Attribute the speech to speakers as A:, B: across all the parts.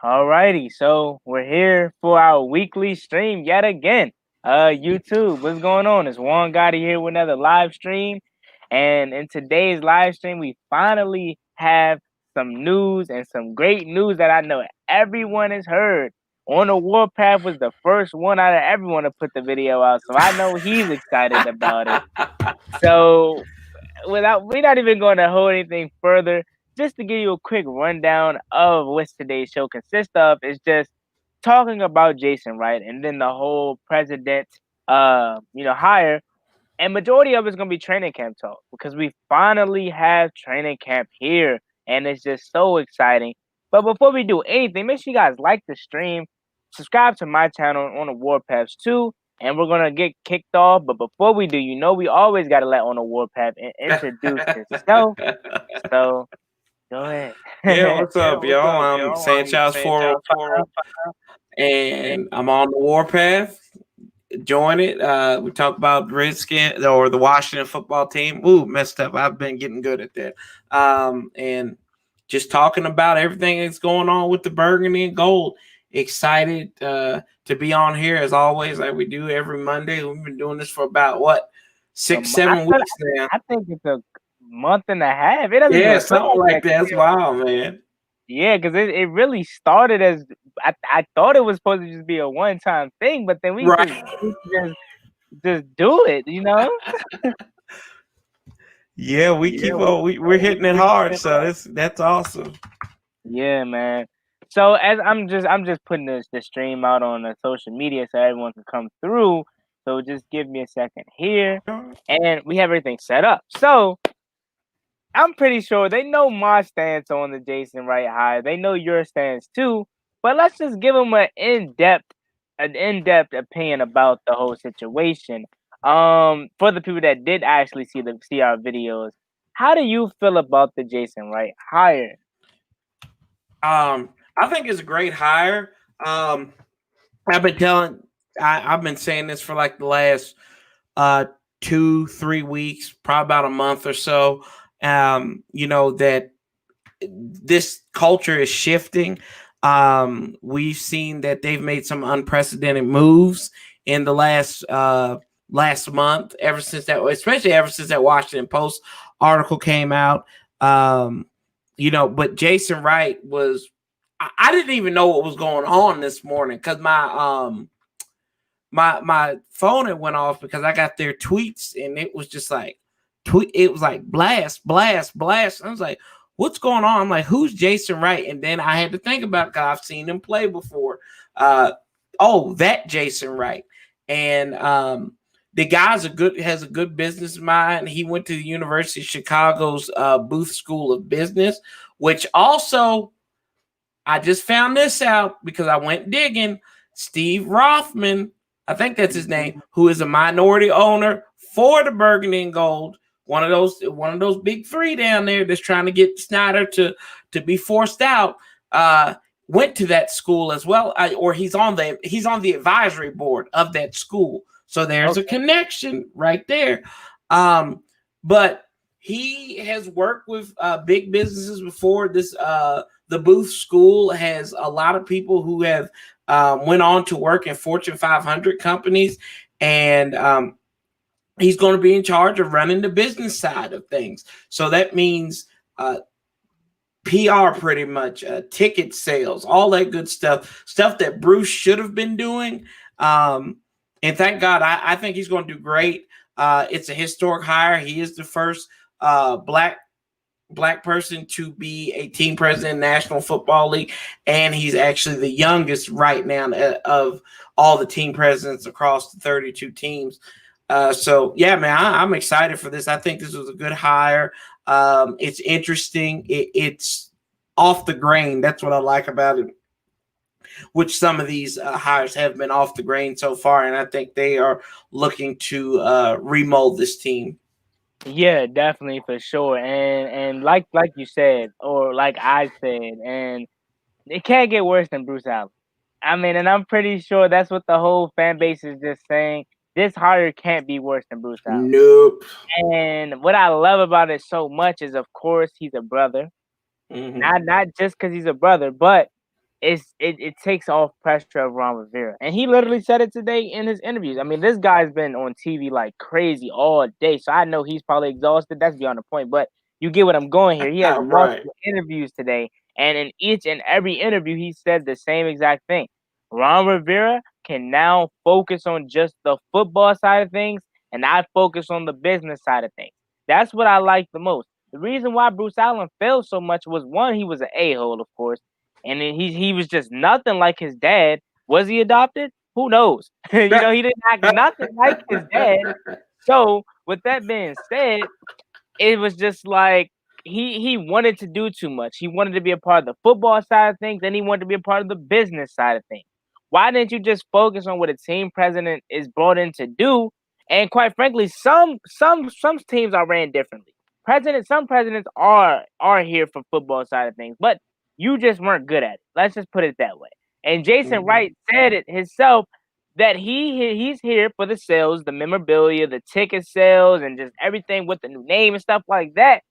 A: Alrighty, so we're here for our weekly stream yet again. YouTube, what's going on? It's Juan Gotti here with another live stream. And in today's live stream, we finally have some news and some great news that I know everyone has heard. On the Warpath was the first one out of everyone to put the video out, so I know he's excited about it. So without we're not even going to hold anything further, just to give you a quick rundown of what today's show consists of is just talking about Jason Wright and then the whole president hire. And majority of it's gonna be training camp talk because we finally have training camp here and it's just so exciting. But before we do anything, make sure you guys like the stream, subscribe to my channel on the Warpaths too, and we're gonna get kicked off. But before we do, we always gotta let on the Warpath introduce himself. So go ahead.
B: Yeah, what's
A: Yeah,
B: up,
A: what's
B: y'all?
A: up,
B: I'm
A: y'all? I'm
B: Sanchez
A: Sanchez
B: 404,
A: 405.
B: and I'm on the Warpath. Join it. We talk about Redskins or the Washington football team. Ooh, messed up. I've been getting good at that. And just talking about everything that's going on with the burgundy and gold. Excited to be on here as always, like we do every Monday. We've been doing this for about what six,
A: I
B: 7 weeks now.
A: I think it's a month and a half. It doesn't
B: Yeah,
A: even feel
B: something
A: like
B: like
A: that.
B: that. That's wild, man.
A: Yeah, because it really started as I thought it was supposed to just be a one time thing, but then
B: Right.
A: we just do it.
B: Yeah, we
A: Yeah,
B: keep on. We're hitting it hard, so that's awesome.
A: yeah, man. So as I'm just putting the stream out on the social media so everyone can come through. So just give me a second here, and we have everything set up. So I'm pretty sure they know my stance on the Jason Wright hire. They know your stance too. But let's just give them an in-depth opinion about the whole situation. For the people that did actually see our videos, how do you feel about the Jason Wright hire?
B: I think it's a great hire. I've been telling, I've been saying this for like the last 2-3 weeks, probably about a month or so. That this culture is shifting. We've seen that they've made some unprecedented moves in the last month, especially ever since that Washington Post article came out. But Jason Wright was. I didn't even know what was going on this morning because my phone had went off because I got their tweets and it was just like tweet. It was like blast, blast, blast. I was like, what's going on? I'm like, who's Jason Wright? And then I had to think about it because I've seen him play before. That Jason Wright. And the guy's has a good business mind. He went to the University of Chicago's Booth School of Business, which also I just found this out because I went digging. Steve Rothman, I think that's his name, who is a minority owner for the Burgundy and Gold, one of those big three down there that's trying to get Snyder to be forced out. Went to that school as well, or he's on the advisory board of that school. So there's a connection right there. But he has worked with big businesses before. The Booth School has a lot of people who have went on to work in Fortune 500 companies, and he's going to be in charge of running the business side of things. So that means PR, pretty much, ticket sales, all that good stuff that Bruce should have been doing. And thank God, I think he's going to do great. It's a historic hire. He is the first black person to be a team president in National Football League, and he's actually the youngest right now of all the team presidents across the 32 teams. So yeah, man, I'm excited for this. I think this was a good hire. It's interesting. It's off the grain. That's what I like about it. Which some of these hires have been off the grain so far, and I think they are looking to remold this team.
A: Yeah, definitely for sure. And like you said, or like I said, and it can't get worse than Bruce Allen. I mean, and I'm pretty sure that's what the whole fan base is just saying. This hire can't be worse than Bruce Allen.
B: Nope.
A: And what I love about it so much is, of course, he's a brother.
B: Mm-hmm.
A: Not just because he's a brother, but it takes off pressure of Ron Rivera. And he literally said it today in his interviews. I mean, this guy's been on TV like crazy all day, so I know he's probably exhausted. That's beyond the point. But you get what I'm going here. He has
B: Right.
A: multiple interviews today, and in each and every interview, he said the same exact thing. Ron Rivera can now focus on just the football side of things and not focus on the business side of things. That's what I like the most. The reason why Bruce Allen failed so much was one, he was an a-hole, of course, and then he was just nothing like his dad. Was he adopted? Who knows? He didn't act nothing like his dad. So with that being said, it was just like he wanted to do too much. He wanted to be a part of the football side of things, and he wanted to be a part of the business side of things. Why didn't you just focus on what a team president is brought in to do? And quite frankly, some teams are ran differently. Some presidents are here for football side of things, but you just weren't good at it. Let's just put it that way. And Jason
B: Mhm.
A: Wright said it himself that he's here for the sales, the memorabilia, the ticket sales, and just everything with the new name and stuff like that.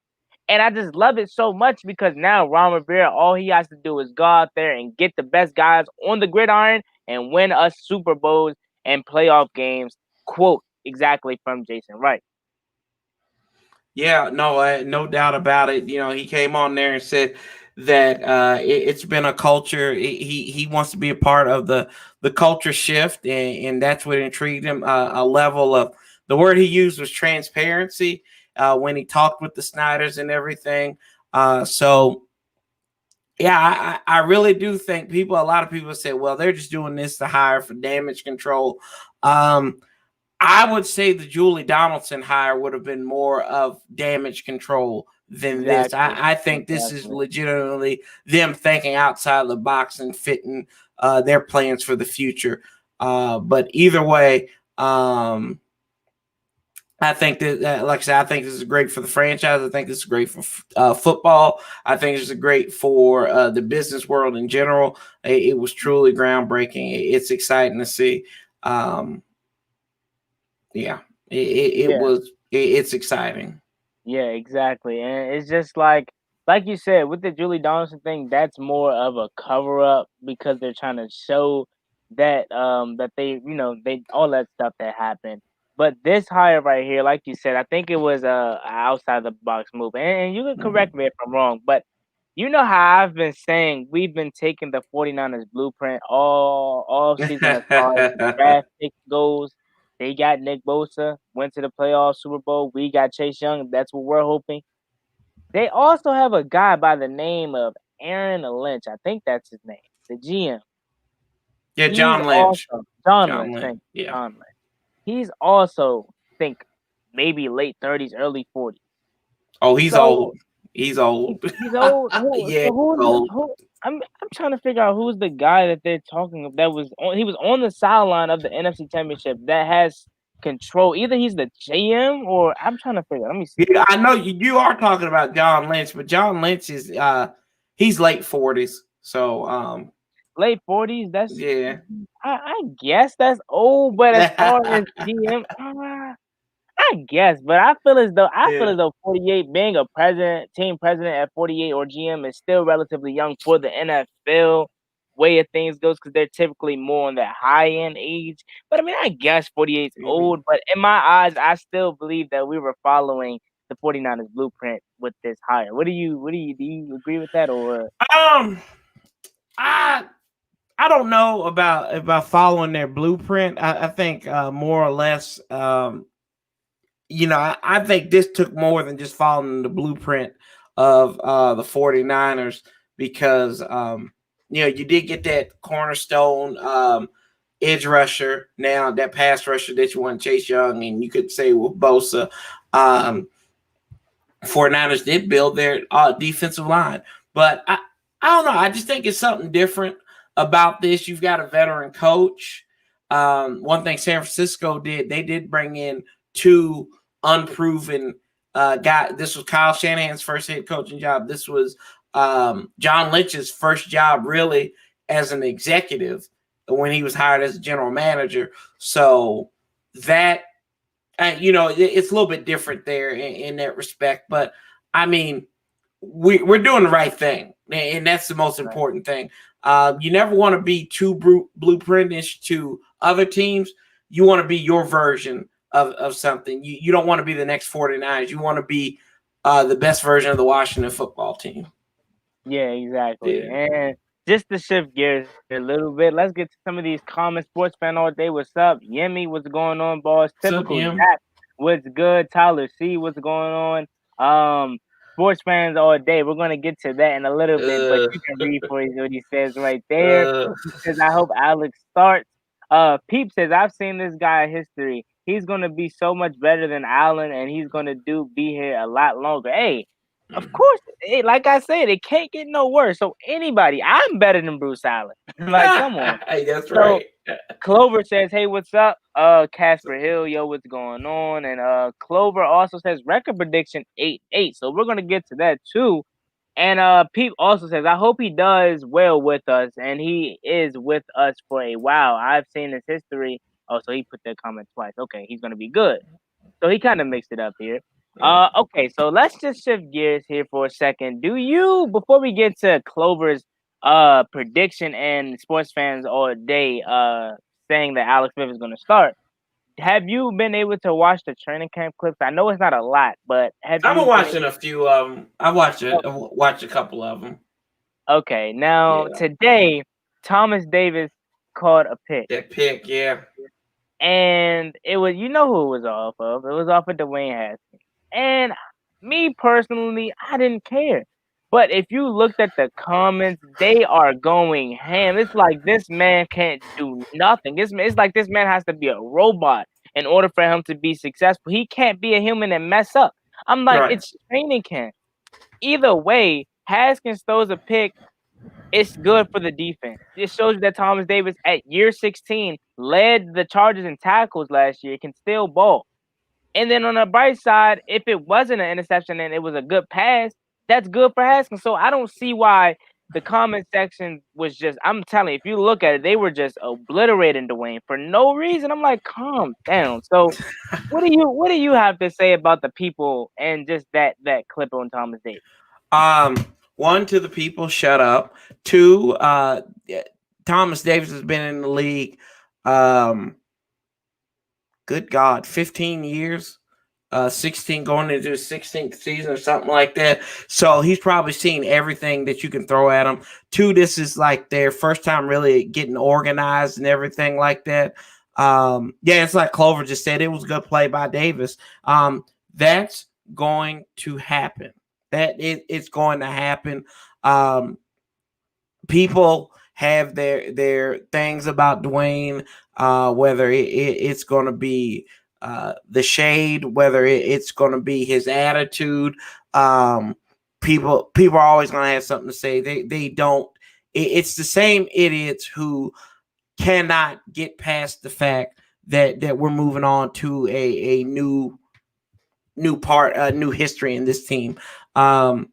A: And I just love it so much because now Ron Rivera, all he has to do is go out there and get the best guys on the gridiron and win us Super Bowls and playoff games. Quote exactly from Jason Wright.
B: Yeah, no, no doubt about it. He came on there and said that it's been a culture. He wants to be a part of the culture shift, and that's what intrigued him. A level of the word he used was transparency when he talked with the Snyders and everything. So yeah, I really do think a lot of people say, well, they're just doing this to hire for damage control. Um, I would say the Julie Donaldson hire would have been more of damage control than this.
A: Exactly.
B: I think this is
A: Exactly.
B: legitimately them thinking outside the box and fitting their plans for the future. But either way, I think that, like I said, I think this is great for the franchise. I think this is great for football. I think this is great for the business world in general. It was truly groundbreaking. It's exciting to see. Um, yeah, it
A: Yeah.
B: was. It's exciting.
A: Yeah, exactly. And it's just like you said, with the Julie Donaldson thing, that's more of a cover up because they're trying to show that they they all that stuff that happened. But this hire right here, like you said, I think it was a outside the box move. And you can correct
B: Mhm.
A: me if I'm wrong, but you know how I've been saying we've been taking the 49ers blueprint all season as far as the draft pick goes. They got Nick Bosa, went to the playoffs, Super Bowl. We got Chase Young. That's what we're hoping. They also have a guy by the name of Aaron Lynch. I think that's his name. The GM.
B: Yeah,
A: He's
B: John Lynch.
A: also John
B: John
A: Lynch.
B: Lynch.
A: Thank you,
B: Yeah.
A: John Lynch. He's also think maybe late 30s, early 40s.
B: Oh, he's
A: So
B: old. He's old.
A: he's old.
B: Yeah,
A: So
B: he's old.
A: who? I'm trying to figure out who's the guy that they're talking of. That was on. He was on the sideline of the NFC Championship. That has control. Either he's the GM or I'm trying to figure. Let me see.
B: Yeah, I know you are talking about John Lynch, but John Lynch is he's late 40s. So
A: Late 40s. That's
B: yeah.
A: I guess that's old. But as far as GM, I guess, but I feel
B: Yeah.
A: as though 48 being a president, team president at 48 or GM is still relatively young for the NFL way of things goes because they're typically more on that high end age. But I mean, I guess 48 is
B: Mhm.
A: old, but in my eyes, I still believe that we were following the 49ers blueprint with this hire. Do you agree with that or
B: Um, I I don't know about following their blueprint. I think more or less, I think this took more than just following the blueprint of the 49ers because, you did get that cornerstone edge rusher now, that pass rusher that you want, Chase Young, and you could say with Bosa. Um, 49ers did build their defensive line. But I don't know. I just think it's something different about this. You've got a veteran coach. One thing San Francisco did, they did bring in two unproven guys. This was Kyle Shanahan's first head coaching job. This was John Lynch's first job, really, as an executive when he was hired as a general manager. So that it's a little bit different there in that respect. But I mean, we're doing the right thing. and that's the most
A: Right.
B: important thing. You never want to be too blueprintish to other teams. You want to be your version of something. You don't want to be the next 49ers. You want to be the best version of the Washington football team.
A: Yeah, exactly.
B: Yeah.
A: And just to shift gears here a little bit, let's get to some of these common sports fan all day. What's up? Yemi, what's going on, boss?
B: What's up,
A: Typical
B: Em?
A: Zach, what's good? Tyler C, what's going on? Sports fans all day. We're gonna get to that in a little bit, but
B: Uh,
A: you can read for what he says right there.
B: uh,
A: He says, I hope Alex starts. Peep says, I've seen this guy in history. He's gonna be so much better than Allen, and he's gonna be here a lot longer. Hey, of course, like I said, it can't get no worse. So anybody, I'm better than Bruce Allen. Like, come on.
B: hey, that's
A: So
B: right.
A: Clover says, "Hey, what's up?" Casper Hill, yo, what's going on? And Clover also says record prediction 8-8. So we're gonna get to that too. And Pete also says, I hope he does well with us, and he is with us for a while. I've seen his history. Oh, so he put that comment twice. Okay, he's gonna be good. So he kind of mixed it up here. Okay, so let's just shift gears here for a second. Do you, before we get to Clover's prediction and sports fans all day saying that Alex Smith is gonna start, have you been able to watch the training camp clips? I know it's not a lot, but have
B: I've been
A: you been
B: watching a few of them. I watched it. Watched a couple of them.
A: Okay, now
B: Yeah,
A: today Thomas Davis caught a pick.
B: that pick. Yeah,
A: And it was, you know who it was off of. It was off of Dwayne Haskins. And me personally, I didn't care. But if you looked at the comments, they are going ham. It's like this man can't do nothing. It's like this man has to be a robot in order for him to be successful. He can't be a human and mess up. I'm like,
B: right.
A: it's training camp. Either way, Haskins throws a pick, it's good for the defense. It shows you that Thomas Davis at year 16 led the Chargers in tackles last year, can still ball. And then on the bright side, if it wasn't an interception and it was a good pass, that's good for Haskins. So I don't see why the comment section was just, I'm telling you, if you look at it, they were just obliterating Dwayne for no reason. I'm like, calm down. So what do you have to say about the people and just that clip on Thomas Davis?
B: One, to the people, shut up. Two, Thomas Davis has been in the league. Good God, 15 years. 16 going into his 16th season or something like that. So he's probably seen everything that you can throw at him. Two, this is like their first time really getting organized and everything like that. Yeah, it's like Clover just said, it was a good play by Davis. That's going to happen. It's going to happen. People have their things about Dwayne, whether it's going to be the shade, whether it's going to be his attitude. People are always going to have something to say. They don't. It's the same idiots who cannot get past the fact that we're moving on to a new history in this team. It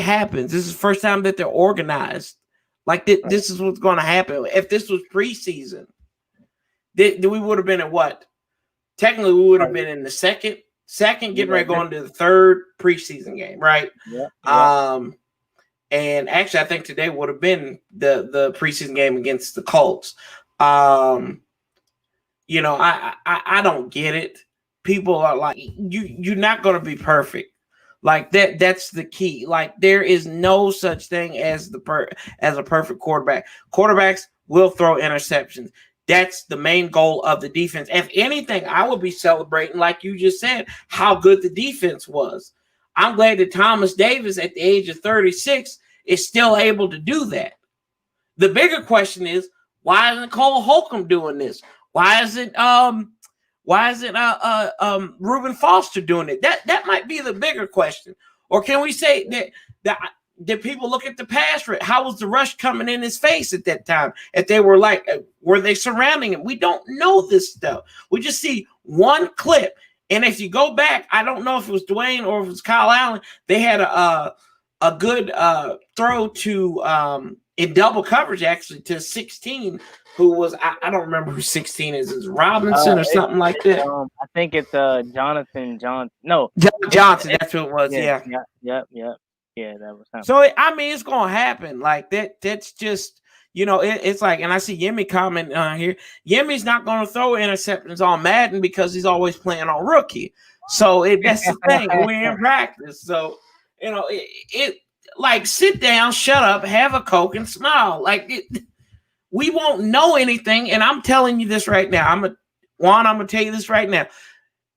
B: happens. This is the first time that they're organized. Like this is what's going to happen. If this was preseason, we would have been at what? Technically, we would have been in the second, getting ready going to the third preseason game, right?
A: Yeah.
B: And actually, I think today would have been the preseason game against the Colts. I don't get it. People are like, you're not going to be perfect. Like that's the key. Like there is no such thing as as a perfect quarterback. Quarterbacks will throw interceptions. That's the main goal of the defense. If anything, I would be celebrating, like you just said, how good the defense was. I'm glad that Thomas Davis at the age of 36 is still able to do that. The bigger question is, why isn't Cole Holcomb doing this? Why isn't Reuben Foster doing it? That might be the bigger question. Or can we say that people look at the pass rate? How was the rush coming in his face at that time? If they were like, were they surrounding him? We don't know this stuff. We just see one clip. And if you go back, I don't know if it was Dwayne or if it was Kyle Allen. They had a good throw to in double coverage actually to 16. Who was I don't remember who 16 is. Is Robinson or something like that?
A: I think it's Jonathan Johnson. No,
B: Johnson. That's who it was. Yeah.
A: Yep. Yeah, that was him.
B: So I mean, it's gonna happen like that. That's just it's like, and I see Yemi comment here. Yemi's not gonna throw interceptions on Madden because he's always playing on rookie. So that's the thing. We're in practice, so it like sit down, shut up, have a Coke, and smile. Like we won't know anything, and I'm telling you this right now. I'm gonna tell you this right now.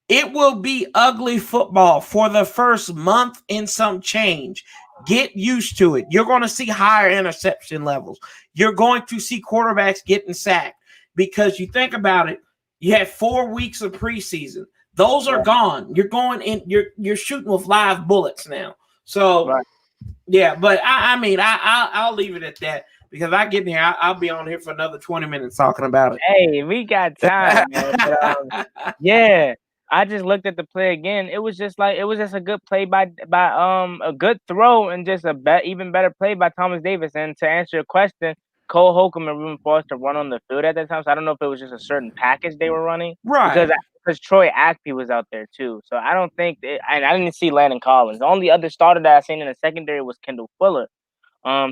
B: It will be ugly football for the first month and some change. Get used to it. You're going to see higher interception levels. You're going to see quarterbacks getting sacked because you think about it. You had 4 weeks of preseason. Those are gone. You're going in. You're shooting with live bullets now. So yeah, but I mean, I'll leave it at that because I get in here, I'll be on here for another 20 minutes talking about it.
A: Hey, we got time, man. But, yeah. I just looked at the play again. It was just a good play by a good throw and just even better play by Thomas Davis. And to answer your question, Cole Holcomb and Ruben Foster run on the field at that time. So I don't know if it was just a certain package they were running,
B: right?
A: Because Troy Ackley was out there too. So I don't think and I didn't see Landon Collins. The only other starter that I seen in the secondary was Kendall Fuller.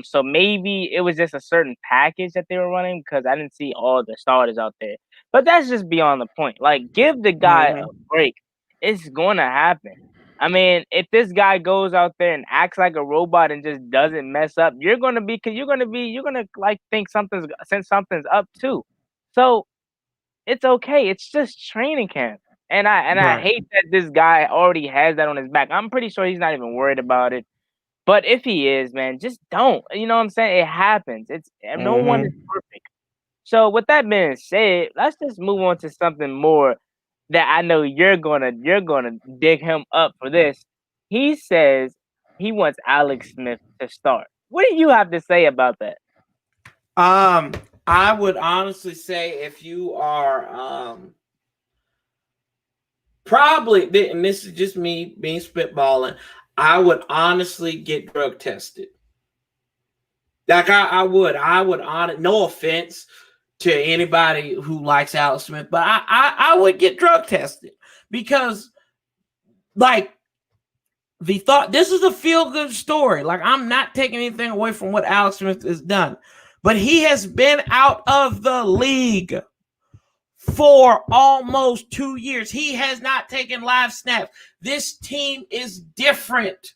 A: So maybe it was just a certain package that they were running because I didn't see all the starters out there. But that's just beyond the point. Like, give the guy a break. It's going to happen. I mean, if this guy goes out there and acts like a robot and just doesn't mess up, you're gonna like think something's up too. So it's okay. It's just training camp. And I hate that this guy already has that on his back. I'm pretty sure he's not even worried about it. But if he is, man, just don't. You know what I'm saying? It happens. No one is perfect. So with that being said, let's just move on to something more that I know you're gonna dig him up for this. He says he wants Alex Smith to start. What do you have to say about that?
B: I would honestly say if you are probably, and this is just me being spitballing, I would honestly get drug tested. Like I would no offense to anybody who likes Alex Smith, but I would get drug tested because like this is a feel-good story. Like I'm not taking anything away from what Alex Smith has done, but he has been out of the league for almost 2 years. He has not taken live snaps. This team is different.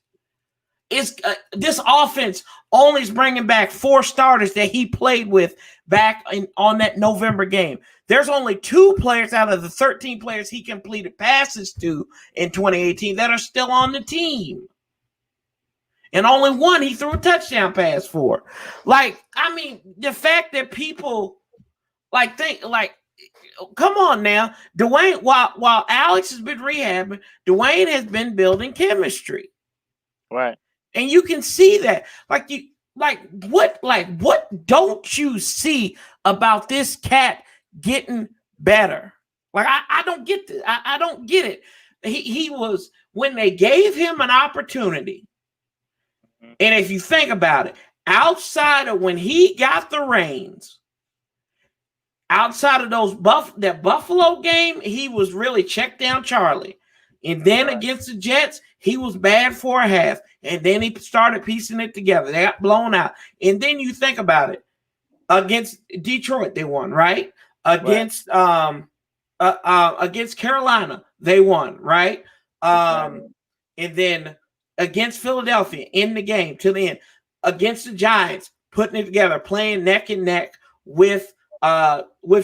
B: This offense only is bringing back 4 starters that he played with back on that November game. There's only 2 players out of the 13 players he completed passes to in 2018 that are still on the team. And only 1 he threw a touchdown pass for. Like, I mean, the fact that people come on now. Dwayne, while Alex has been rehabbing, Dwayne has been building chemistry.
A: Right.
B: And you can see that. What don't you see about this cat getting better? Like, I don't get this. I don't get it. He was, when they gave him an opportunity, and if you think about it, outside of when he got the reins, outside of that Buffalo game, he was really checked down Charlie. And then against the Jets, he was bad for a half. And then he started piecing it together. They got blown out. And then you think about it. Against Detroit, they won, right? Against Carolina, they won, right? And then against Philadelphia in the game till the end. Against the Giants, putting it together, playing neck and neck with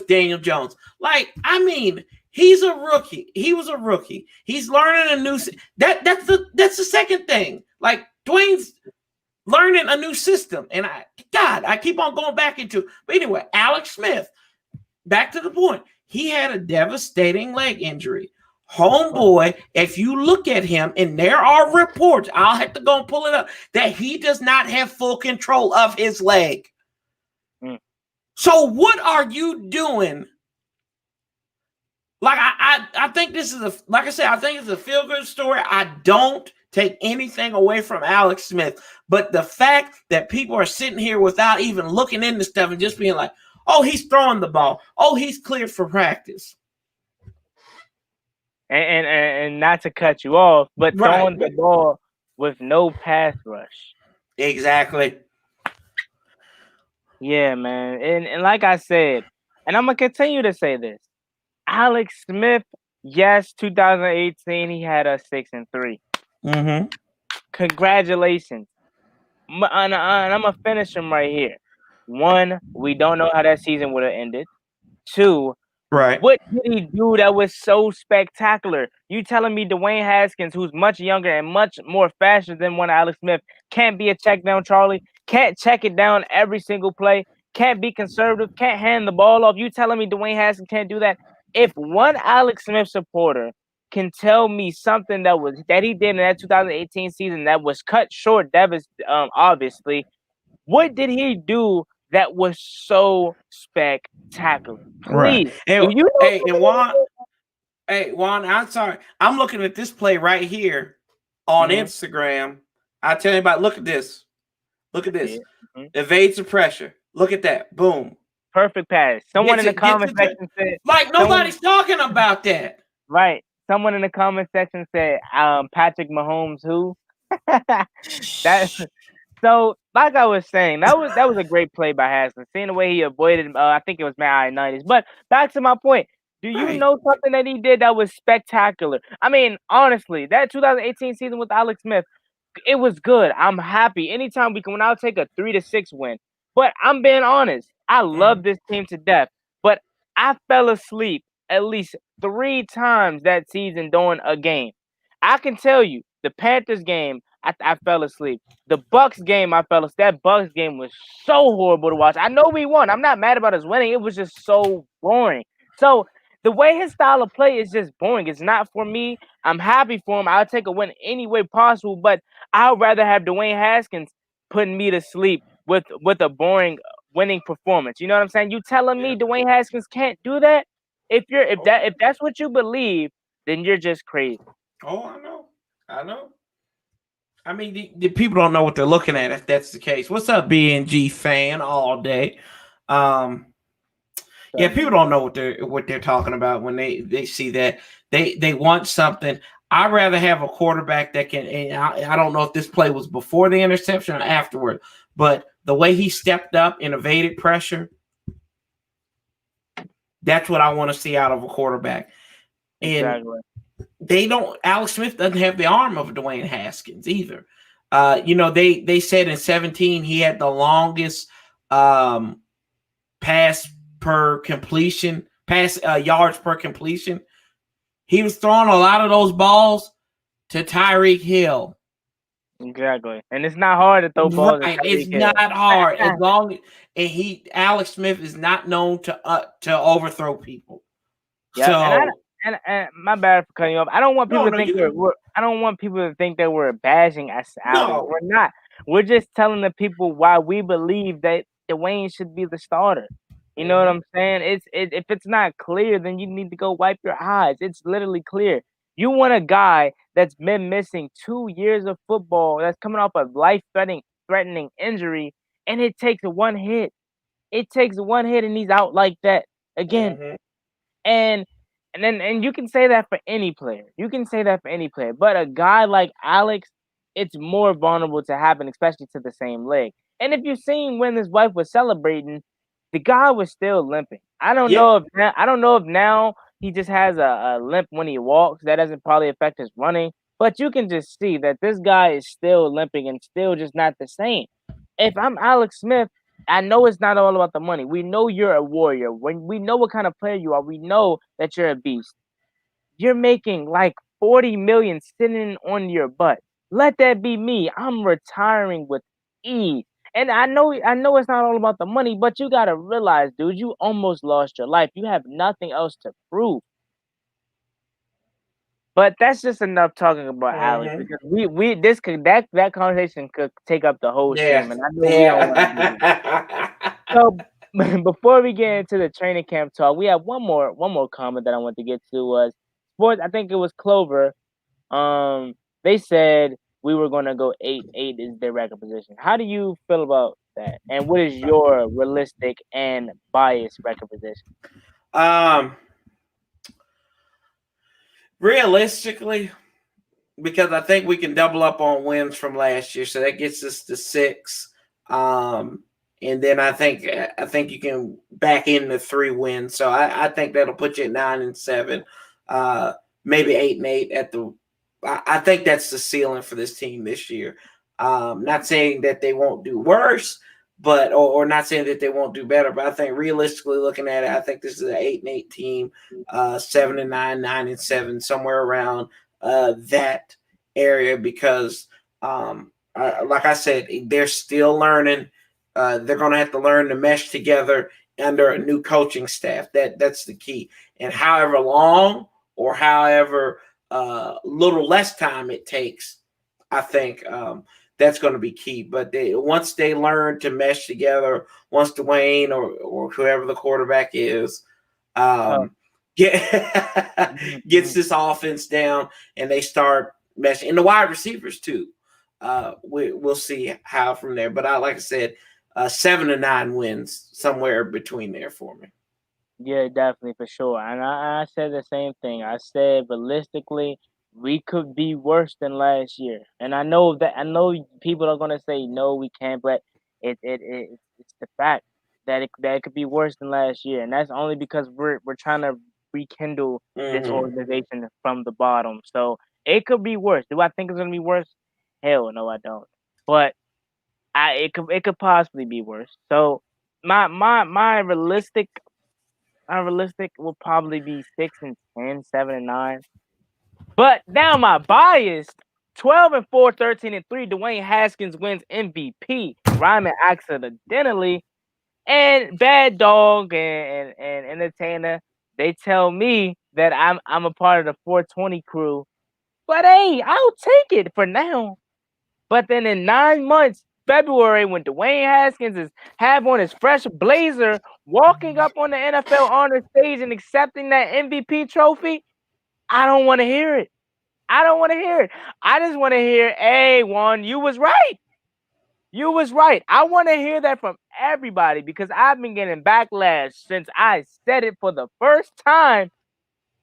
B: Daniel Jones. Like, I mean, he's a rookie. He was a rookie. He's learning a new that's the second thing. Like, Dwayne's learning a new system. And I keep on going back into. But anyway, Alex Smith, back to the point. He had a devastating leg injury. Homeboy, if you look at him, and there are reports, I'll have to go and pull it up, that he does not have full control of his leg. So what are you doing? Like, I think this is like I said, I think it's a feel-good story. I don't take anything away from Alex Smith, but the fact that people are sitting here without even looking into stuff and just being like, oh, he's throwing the ball. Oh, he's cleared for practice.
A: And not to cut you off, but throwing the ball with no pass rush.
B: Exactly.
A: Yeah, man. And like I said, and I'm gonna continue to say this. Alex Smith, yes, 2018 he had a 6-3.
B: Mm-hmm.
A: Congratulations. And I'm gonna finish him right here. One, we don't know how that season would have ended. Two,
B: Right.
A: what did he do that was so spectacular? You telling me Dwayne Haskins, who's much younger and much more faster than one Alex Smith, can't be a check down Charlie? Can't check it down every single play? Can't be conservative? Can't hand the ball off? You telling me Dwayne Haskins can't do that? If one Alex Smith supporter can tell me something that he did in that 2018 season that was cut short, obviously, what did he do that was so spectacular?
B: Right.
A: Please, do you know
B: Hey, and
A: something that
B: Juan, hey, Juan, I'm sorry. I'm looking at this play right here
A: he
B: on
A: did?
B: Instagram. I tell you about. Look at this. Look at
A: I
B: this.
A: see it.
B: Evades the pressure. Look at that. Boom.
A: Perfect pass. Someone in the
B: Gets
A: comment
B: it.
A: section said,
B: Like
A: someone
B: nobody's talking about that.
A: right. Someone in the comment section said, Patrick Mahomes who? that so like I was saying, that was a great play by Haskins. Seeing the way he avoided I think it was Matt I-90s. But back to my point. Do you
B: Right.
A: know something that he did that was spectacular? I mean, honestly, that 2018 season with Alex Smith, it was good. I'm happy. Anytime we can win, I'll take a 3-6 win. But I'm being honest. I love
B: Mhm.
A: this team to death. But I fell asleep at least 3 times that season during a game. I can tell you, the Panthers game, I fell asleep. The Bucks game, I fell asleep. That Bucks game was so horrible to watch. I know we won. I'm not mad about us winning. It was just so boring. So the way his style of play is just boring. It's not for me. I'm happy for him. I'll take a win any way possible. But I'd rather have Dwayne Haskins putting me to sleep with a boring winning performance. You know what I'm saying? You telling
B: Yeah.
A: me Dwayne Haskins can't do that?
B: Oh,
A: If that's what you believe, then you're just crazy.
B: oh, I know. I know. I mean, the people don't know what they're looking at if that's the case. What's up, BNG fan all day? Um,
A: So,
B: yeah, people don't know what they're talking about when they see that they want something. I'd rather have a quarterback that can. And I don't know if this play was before the interception or afterward, but the way he stepped up and evaded pressure, that's what I want to see out of a quarterback. And
A: exactly.
B: they don't. Alex Smith doesn't have the arm of Dwayne Haskins either. They said in 17 he had the longest um, pass per completion, pass yards per completion. He was throwing a lot of those balls to Tyreek Hill.
A: Exactly. And it's not hard to throw balls at
B: Right, it's
A: Tyreek
B: not
A: Hill.
B: hard as long and Alex Smith is not known to overthrow people.
A: Yep.
B: So
A: And my bad for cutting you off. I don't want people
B: no,
A: to
B: no,
A: think
B: you can
A: I don't want people to think that we're bashing us Alex.
B: no.
A: We're not. We're just telling the people why we believe that Dwayne should be the starter. You know what
B: Mm-hmm.
A: I'm saying? If it's not clear, then you need to go wipe your eyes. It's literally clear. You want a guy that's been missing 2 years of football, that's coming off a life threatening injury, and it takes one hit. It takes one hit and he's out like that again.
B: Mm-hmm.
A: And and you can say that for any player. You can say that for any player. But a guy like Alex, it's more vulnerable to happen, especially to the same leg. And if you seen when his wife was celebrating, the guy was still limping.
B: Yeah.
A: I don't know if now he just has a limp when he walks. That doesn't probably affect his running. But you can just see that this guy is still limping and still just not the same. If I'm Alex Smith, I know it's not all about the money. We know you're a warrior. When we know what kind of player you are, we know that you're a beast. You're making like 40 million sitting on your butt. Let that be me. I'm retiring with ease. And I know it's not all about the money, but you gotta realize, dude, you almost lost your life. You have nothing else to prove. But that's just enough talking about Alex
B: Mm-hmm.
A: because we this could that conversation could take up the whole
B: Yeah.
A: stream, and I know we don't want to do that.
B: Yeah.
A: So before we get into the training camp talk, we have one more comment that I want to get to was sports. I think it was Clover. They said we were gonna go 8-8 is their record position. How do you feel about that? And what is your realistic and biased record position?
B: um, realistically, because I think we can double up on wins from last year, so that gets us to 6. And then I think you can back into 3 wins, so I think that'll put you at 9-7, uh, maybe 8-8 at the. I think that's the ceiling for this team this year. Not saying that they won't do worse, but or not saying that they won't do better, but I think realistically looking at it, I think this is an 8-8 team, 7-9, 9-7, somewhere around that area because, like I said, they're still learning. They're going to have to learn to mesh together under a new coaching staff. That's the key. And however long or however little less time it takes, I think that's going to be key. But once they learn to mesh together, once Dwayne or whoever the quarterback is,
A: Oh,
B: gets this offense down and they start meshing, and the wide receivers too. We'll see how from there. But like I said, 7-9 wins somewhere between there for me.
A: yeah, definitely for sure. And I said the same thing. I said realistically, we could be worse than last year. And I know people are gonna say no, we can't, but it's the fact that it could be worse than last year, and that's only because we're trying to rekindle this
B: Mm-hmm.
A: organization from the bottom. So it could be worse. Do I think it's gonna be worse? Hell no, I don't. But it could possibly be worse. So my realistic will probably be 6-10, 7-9. But now my biased 12-4, 13-3. Dwayne Haskins wins MVP. Ryman accidentally and Bad Dog and Entertainer. They tell me that I'm a part of the 420 crew. But hey, I'll take it for now. But then in 9 months, February, when Dwayne Haskins is have on his fresh blazer, walking up on the NFL honor stage and accepting that MVP trophy, I don't want to hear it. I don't want to hear it. I just want to hear, hey, Juan, you was right. You was right. I want to hear that from everybody because I've been getting backlash since I said it for the first time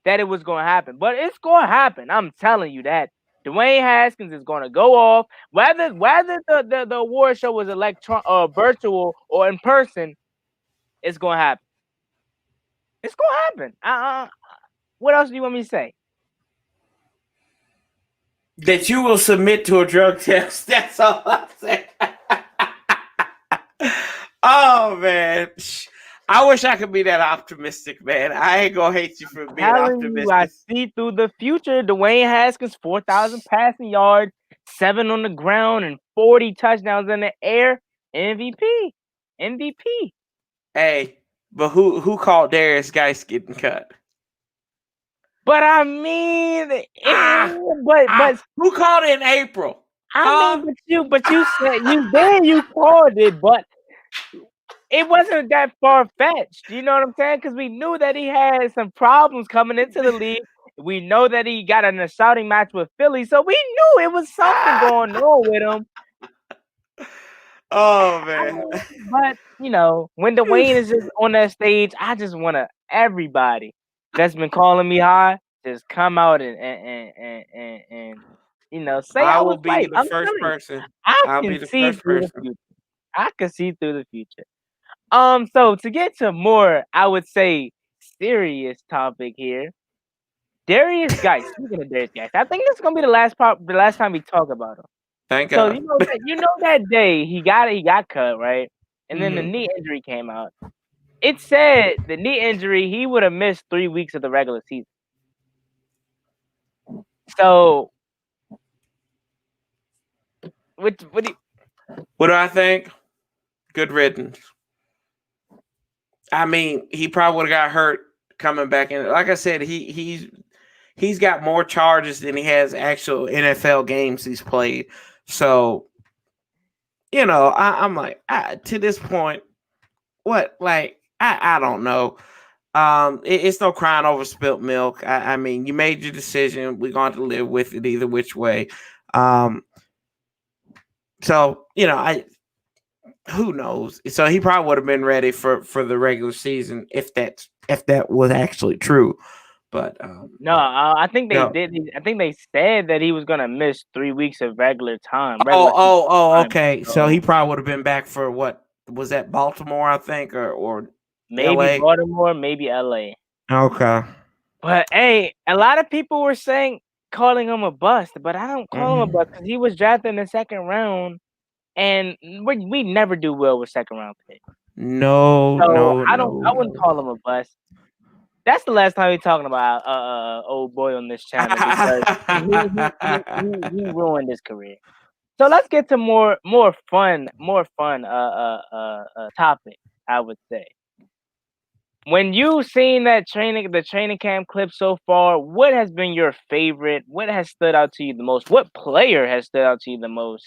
A: that it was going to happen. But it's going to happen. I'm telling you that. Dwayne Haskins is going to go off. Whether the award show was virtual or in person, it's going to happen. It's going to happen. What else do you want me to say?
B: That you will submit to a drug test. That's all I say. Oh man, I wish I could be that optimistic, man. I ain't gonna hate you for being
A: Telling you, I
B: optimistic.
A: see through the future. Dwayne Haskins, 4,000 passing yards, 7 on the ground, and 40 touchdowns in the air. MVP. MVP.
B: Hey, but who called Darius Geis getting cut?
A: But I mean,
B: Ah,
A: but
B: who called it in April?
A: I
B: Huh?
A: mean, but you said you called it, but it wasn't that far fetched. You know what I'm saying? Because we knew that he had some problems coming into the league. We know that he got in a shouting match with Philly, so we knew it was something
B: Ah!
A: going on with him.
B: Oh
A: I
B: man.
A: mean, but when Dwayne is just on that stage, I just want to everybody that's been calling me high just come out and say
B: I
A: I
B: will
A: was
B: be
A: right.
B: the
A: I'm
B: first
A: telling you,
B: person.
A: I
B: I'll
A: can
B: be the
A: see
B: first
A: through the
B: person.
A: future. I can see through the future. So to get to more, I would say serious topic here. Darius Guice. Speaking of Darius Guice, I think this is gonna be the last time we talk about him.
B: Thank
A: So
B: God.
A: you know that day he got cut, right? And then the
B: Hmm.
A: knee injury came out. It said the knee injury he would have missed 3 weeks of the regular season. So what do you,
B: What do I think? Good riddance. I mean, he probably would have got hurt coming back in. Like I said, he's got more charges than he has actual NFL games he's played. So I'm like, to this point, what? Like, I don't know. It's no crying over spilt milk. I mean, you made your decision. We're going to live with it either which way. Um, so I who knows? So he probably would have been ready for the regular season if that was actually true. But
A: No, I think they
B: no.
A: did. I think they said that he was gonna miss 3 weeks of regular time,
B: Oh,
A: regular season
B: oh, oh,
A: time.
B: okay. So he
A: So
B: probably would have been back for what was that Baltimore, I think, or
A: maybe
B: L.A.
A: Baltimore, maybe LA.
B: Okay.
A: But hey, a lot of people were saying calling him a bust, but I don't call him a bust
B: Mhm.
A: because he was drafted in the second round, and we never do well with second round picks.
B: No,
A: So
B: no,
A: I
B: no,
A: wouldn't
B: no.
A: call him a bust. That's the last time we're talking about old boy on this channel because he ruined his career. So let's get to more fun topic. I would say when you seen the training camp clip so far, what has been your favorite? What has stood out to you the most? What player has stood out to you the most?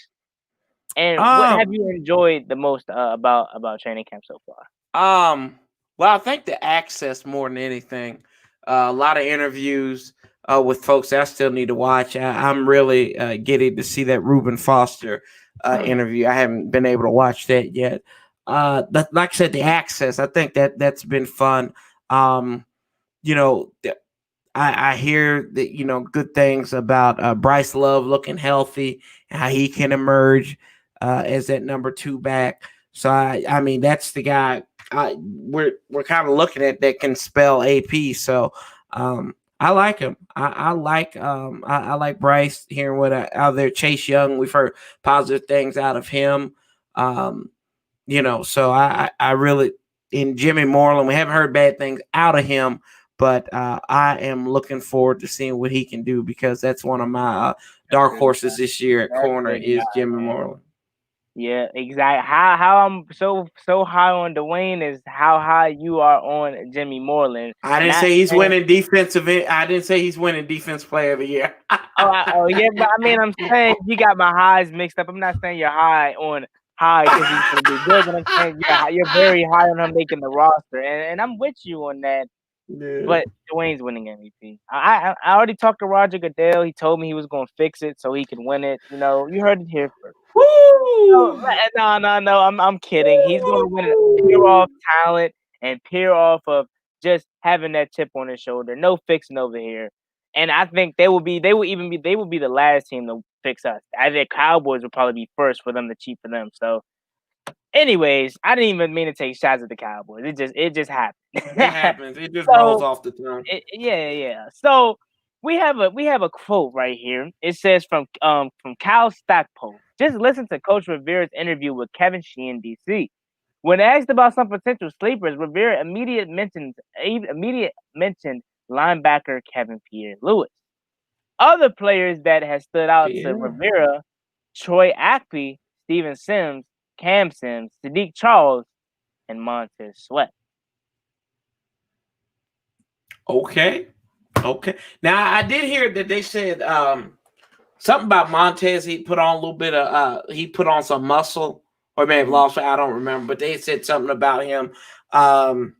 A: And what have
B: um,
A: you enjoyed the most about training camp so far?
B: um. Well, I think the access more than anything. A lot of interviews with folks that I still need to watch. I'm really getting to see that Reuben Foster interview. I haven't been able to watch that yet. But like I said, the access. I think that's been fun. Um, you know, I hear that good things about Bryce Love looking healthy and how he can emerge as that number two back. So I mean that's the guy we're kind of looking at that can spell AP. So I like him. I like Bryce. Hearing what out there Chase Young, we've heard positive things out of him. Um, so I really in Jimmy Moreland, we haven't heard bad things out of him, but I am looking forward to seeing what he can do because that's one of my
A: That's
B: dark
A: good.
B: horses this year at
A: That's
B: corner
A: good,
B: is Jimmy
A: man.
B: Moreland.
A: Yeah, exactly. How I'm so high on Dwayne is how high you are on Jimmy Moreland.
B: I didn't
A: Not
B: say he's
A: saying
B: winning defensive. I didn't say he's winning defense player of the year.
A: oh yeah, but I mean I'm saying you got my highs mixed up. I'm not saying you're high because he's gonna be good, but I'm saying you're very high on him making the roster, and I'm with you on that.
B: Yeah.
A: But Dwayne's winning MVP. I already talked to Roger Goodell. He told me he was gonna fix it so he can win it. You heard it here first.
B: Woo!
A: No. I'm kidding. He's gonna win it pure off talent and pure off of just having that chip on his shoulder. No fixing over here. And I think they will be the last team to fix us. I think Cowboys will probably be first for them to cheat for them. So anyways, I didn't even mean to take shots at the Cowboys. It just
B: It
A: happened.
B: happens. It just rolls
A: So
B: off the tongue.
A: yeah. So we have a quote right here. It says from Cal Stackpole. Just listen to Coach Rivera's interview with Kevin Sheehan, DC. When asked about some potential sleepers, Rivera immediate mentioned linebacker Kevin Pierre Lewis. Other players that has stood out to
B: Yeah.
A: Rivera: Troy Apke, Steven Sims, Cam Sims, Sadiq Charles, and Montez Sweat.
B: Okay. Okay. Now I did hear that they said something about Montez. He put on a little bit of he put on some muscle, or may have lost. I don't remember, but they said something about him. Um,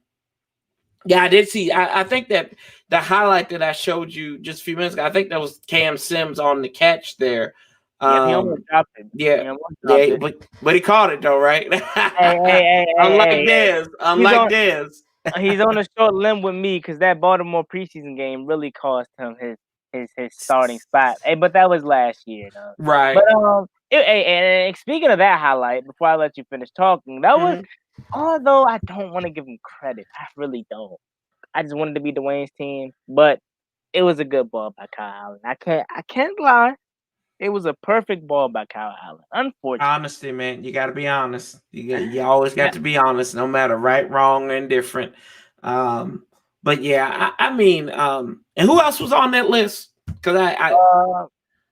B: yeah, I did see. I think that the highlight that I showed you just a few minutes ago, I think that was Cam Sims on the catch there.
A: Yep, he almost
B: Um,
A: dropped it.
B: yeah,
A: He almost dropped
B: yeah,
A: it.
B: but he caught it though, right? Unlike
A: Hey.
B: Dez,
A: He's
B: unlike
A: on
B: Dez,
A: he's on a short limb with me because that Baltimore preseason game really cost him his starting spot. Hey, but that was last year, though. But
B: right?
A: and speaking of that highlight, before I let you finish talking, that was
B: Mhm.
A: although I don't want to give him credit, I really don't. I just wanted to be Dwayne's team, but it was a good ball by Kyle Allen. I can't lie. It was a perfect ball by Kyle Allen. Unfortunately.
B: Honesty, man. You got to be honest. You always got to be honest, no matter right, wrong, or indifferent. Um, but yeah, I mean, and who else was on that list? Because
A: Uh,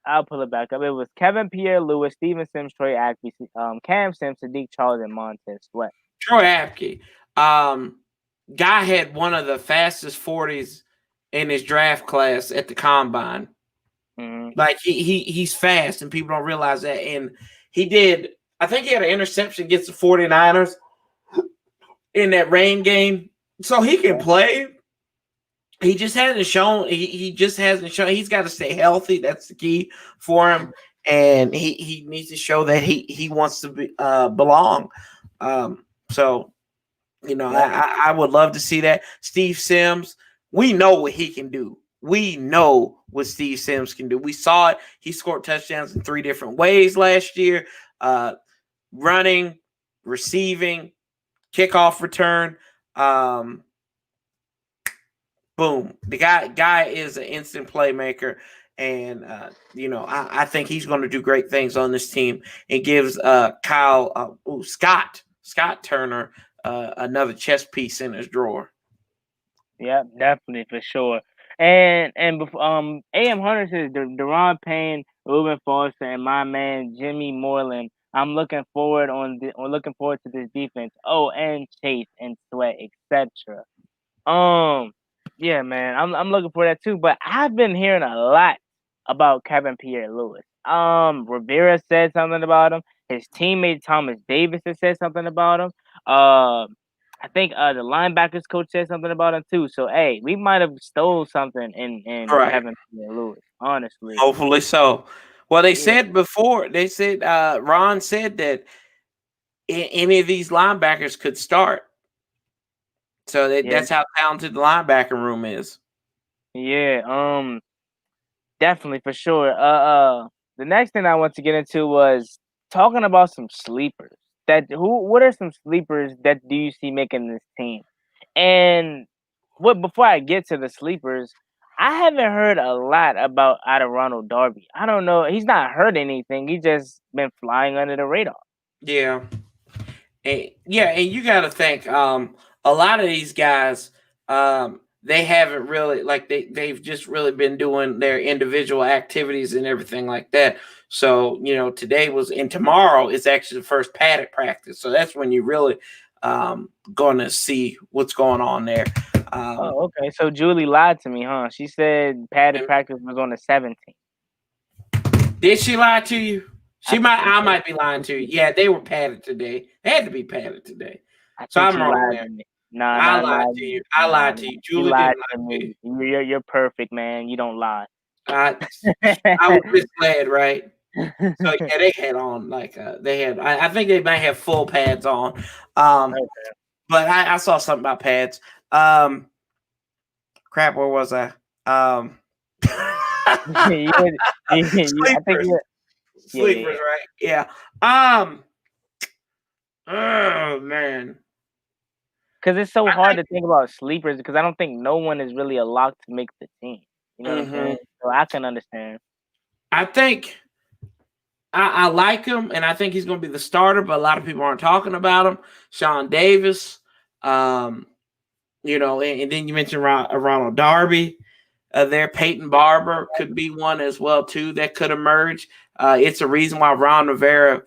A: I'll pull it back up. It was Kevin Pierre Lewis, Steven Sims, Troy Apke, Cam Sims, Sadiq Charles, and Montez Sweat.
B: Troy Apke, um, guy had one of the fastest 40s in his draft class at the combine.
A: Mm-hmm.
B: Like he's fast, and people don't realize that. And he did. I think he had an interception against the 49ers in that rain game, so he can play. He just hasn't shown. He just hasn't shown. He's got to stay healthy. That's the key for him, and he needs to show that he wants to belong. So
A: Yep.
B: I would love to see that. Steve Sims, we know what he can do. We know what Steve Sims can do. We saw it. He scored touchdowns in 3 different ways last year: running, receiving, kickoff return. Um, Boom. The guy is an instant playmaker. And I think he's going to do great things on this team. It gives Scott Turner another chess piece in his drawer.
A: Yeah, definitely for sure. And AM Hunter says Deron Payne, Ruben Foster, and my man Jimmy Moreland. I'm looking forward to this defense. Oh, and Chase and Sweat, etc. Um, yeah, man, I'm looking for that too. But I've been hearing a lot about Kevin Pierre Lewis. Rivera said something about him. His teammate Thomas Davis has said something about him. I think the linebackers coach said something about him too. So hey, we might have stole something in
B: Right.
A: Kevin Pierre Lewis. Honestly,
B: Hopefully so. Well, they
A: yeah,
B: said before, Ron said that any of these linebackers could start. So
A: yeah,
B: that's how talented the linebacker room is.
A: yeah. Definitely for sure. The next thing I want to get into was talking about some sleepers. What are some sleepers that do you see making this team? And what before I get to the sleepers, I haven't heard a lot about out of Ronald Darby. I don't know. He's not heard anything. He just been flying under the radar.
B: Yeah. And you got to think a lot of these guys they haven't really like they've just really been doing their individual activities and everything like that. So today was and tomorrow is actually the first paddock practice, so that's when you really going to see what's going on there.
A: Oh, okay. So Julie lied to me, huh? She said padded
B: And
A: practice was on the 17th.
B: did she lie to you?
A: I think
B: I
A: so.
B: might be lying to you. Yeah, they were padded today. They had to be padded today.
A: I
B: So
A: think
B: I'm
A: she
B: wrong
A: lied
B: there.
A: to me. Nah,
B: I
A: nah,
B: lied
A: nah,
B: to you. I
A: nah,
B: lied to
A: nah.
B: you.
A: You
B: Julie didn't
A: lied to
B: lie to you.
A: me. You're perfect, man. You don't lie.
B: I I was misled, right? So yeah, they had on like they had. I think they might have full pads on, um,
A: Okay.
B: but I saw something about pads. Um, Crap, where was I? Um,
A: I think
B: sleepers,
A: yeah.
B: sleepers, right? Yeah. Um. Oh man,
A: Because it's so
B: I
A: hard
B: think.
A: to think about sleepers because I don't think no one is really a lock to make the team. You know what I'm saying?
B: Mhm.
A: So I can understand.
B: I think I like him, and I think he's going to be the starter. But a lot of people aren't talking about him. Sean Davis, um, and then you mentioned Ronald Darby. There, Peyton Barber could be one as well too that could emerge. It's a reason why Ron Rivera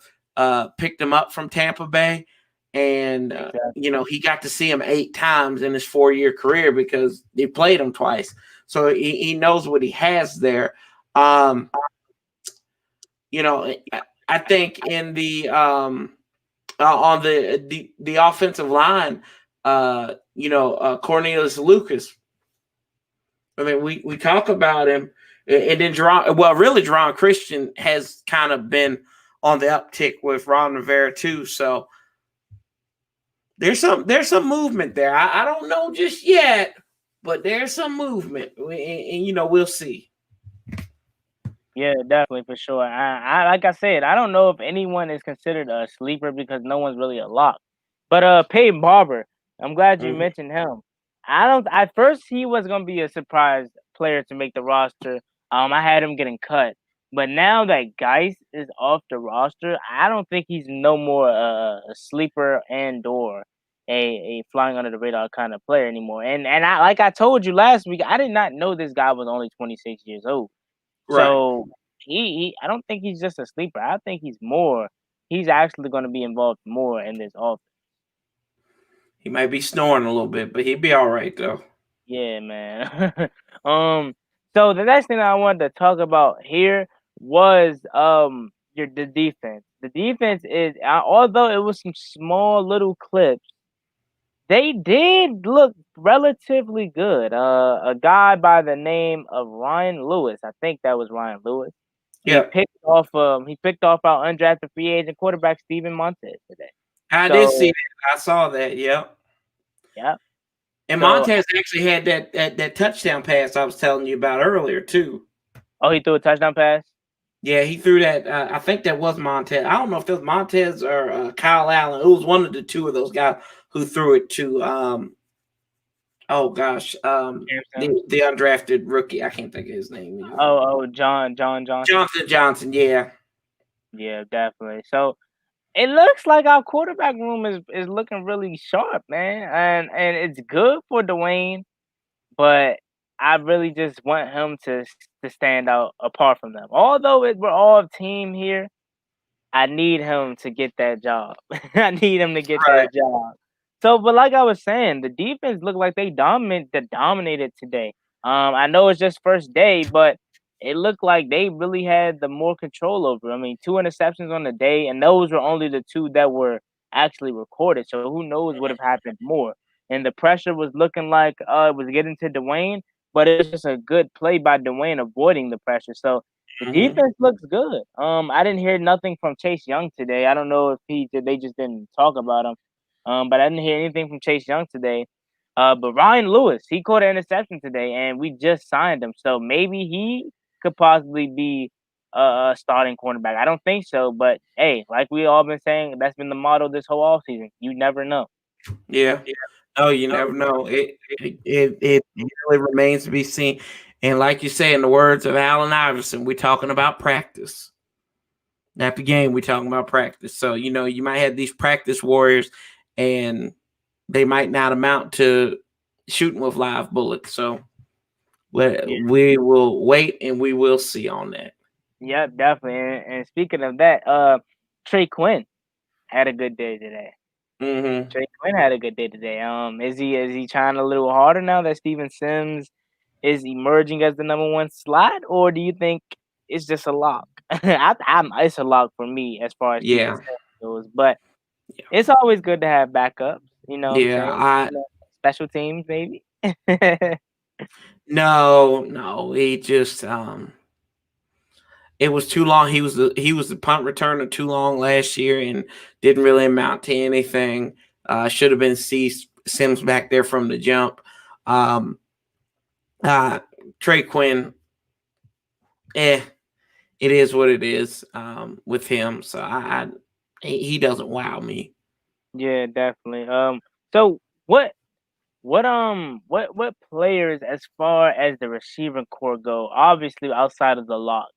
B: picked him up from Tampa Bay, and
A: Exactly.
B: he got to see him 8 times in his 4-year career because he played him twice, so he knows what he has there. Um, I think in the on the offensive line, Cornelius Lucas. I mean, we talk about him, and then Jerron Christian has kind of been on the uptick with Ron Rivera too. So there's some movement there. I don't know just yet, but there's some movement, and we'll see.
A: Yeah, definitely for sure. I like I said, I don't know if anyone is considered a sleeper because no one's really a lock. But Peyton Barber, I'm glad you
B: Mhm.
A: mentioned him. I don't at first he was gonna be a surprise player to make the roster. I had him getting cut. But now that Geis is off the roster, I don't think he's no more a sleeper and or a flying under the radar kind of player anymore. And I like I told you last week, I did not know this guy was only 26 years old.
B: Right.
A: So I don't think he's just a sleeper. I think he's more. He's actually going to be involved more in this offense.
B: He might be snoring a little bit, but he'd be all right though.
A: Yeah, man. um. So the next thing I wanted to talk about here was the defense. The defense is although it was some small little clips, they did look relatively good. A guy by the name of Ryan Lewis, I think that was Ryan Lewis.
B: Yeah,
A: He picked off our undrafted free agent quarterback Steven Montez today.
B: I did see
A: So
B: that. I saw that. Yeah.
A: yeah.
B: And
A: So,
B: Montez actually had that touchdown pass I was telling you about earlier too.
A: oh, he threw a touchdown pass.
B: Yeah, he threw that. I think that was Montez. I don't know if it was Montez or Kyle Allen. It was one of the two of those guys who threw it to. Oh gosh, the undrafted rookie. I can't think of his name either.
A: John Johnson.
B: Johnson. Yeah.
A: Yeah, definitely. So it looks like our quarterback room is looking really sharp, man, and it's good for Dwayne, but I really just want him to stand out apart from them. Although we're all a team here, I need him to get that job. I need him to get
B: Right.
A: that job. So, but like I was saying, the defense looked like they dominated today. I know it's just first day, but it looked like they really had the more control over. I mean, two interceptions on the day, and those were only the two that were actually recorded. So who knows what have happened more? And the pressure was looking like it was getting to Dwayne, but it was just a good play by Dwayne avoiding the pressure. So the
B: Mm-hmm.
A: defense looks good. I didn't hear nothing from Chase Young today. I don't know if they just didn't talk about him. But I didn't hear anything from Chase Young today. But Ryan Lewis, he caught an interception today, and we just signed him. So maybe he could possibly be a starting cornerback. I don't think so, but hey, like we all been saying, that's been the motto this whole offseason. You never know.
B: Yeah. Oh, you never know. It really remains to be seen. And like you say, in the words of Allen Iverson, we're talking about practice. After game, we're talking about practice. So, you might have these practice warriors and they might not amount to shooting with live bullets. So
A: Yeah,
B: we will wait and we will see on that.
A: yeah, definitely. And speaking of that, Trey Quinn had a good day today.
B: Mm-hmm.
A: Trey Quinn had a good day today. Is he trying a little harder now that Steven Sims is emerging as the number one slot, or do you think it's just a lock? It's a lock for me as far as Steven
B: Yeah.
A: Sims goes, but it's always good to have backups. You know what I'm
B: Yeah.
A: saying? Special teams maybe.
B: No. He just it was too long. He was the punt returner too long last year and didn't really amount to anything. Should have been Sims back there from the jump. Um, uh, Trey Quinn, it is what it is with him. So he doesn't wow me.
A: Yeah, definitely. So what players as far as the receiving core go? Obviously, outside of the lock.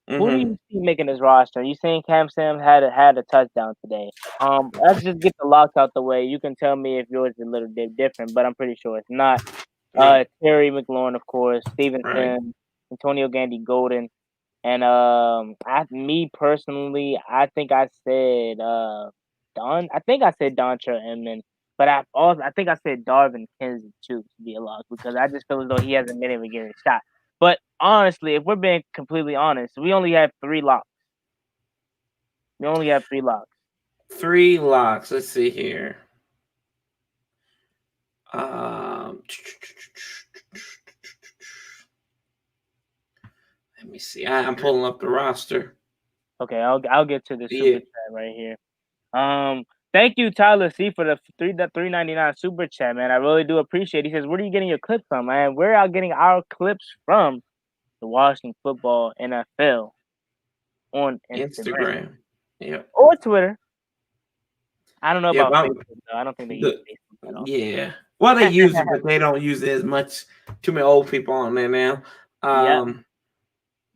A: Who do
B: Hmm.
A: you see making this roster? You saying Cam Sam had a touchdown today. Let's just get the locks out the way. You can tell me if yours is a little bit different, but I'm pretty sure it's not.
B: Yep.
A: Terry McLaurin, of course, Steven
B: Right.
A: Sims, Antonio Gandy Golden, and me personally, I think I said I think I said Dontre Inman, but I think I said Darvin Kinsey too to be a lock because I just feel as though he hasn't been able to get a shot. But honestly, if we're being completely honest, we only have three locks. We only have three locks.
B: Three locks. Let's see here. Um, Let me see. I'm pulling up the roster.
A: Okay, I'll get to the
B: Yeah.
A: super chat right here. Thank you, Tyler C, for the 3.99 super chat, man. I really do appreciate it. He says, "Where are you getting your clips from, man? We're out getting our clips from the Washington Football NFL on Instagram
B: Instagram. Yep.
A: or Twitter. I don't know
B: Yep.
A: about Facebook though. I don't think they use
B: The,
A: Facebook at all.
B: yeah. Well, they use it, but they don't use it as much. Too many old people on there now.
A: Yep.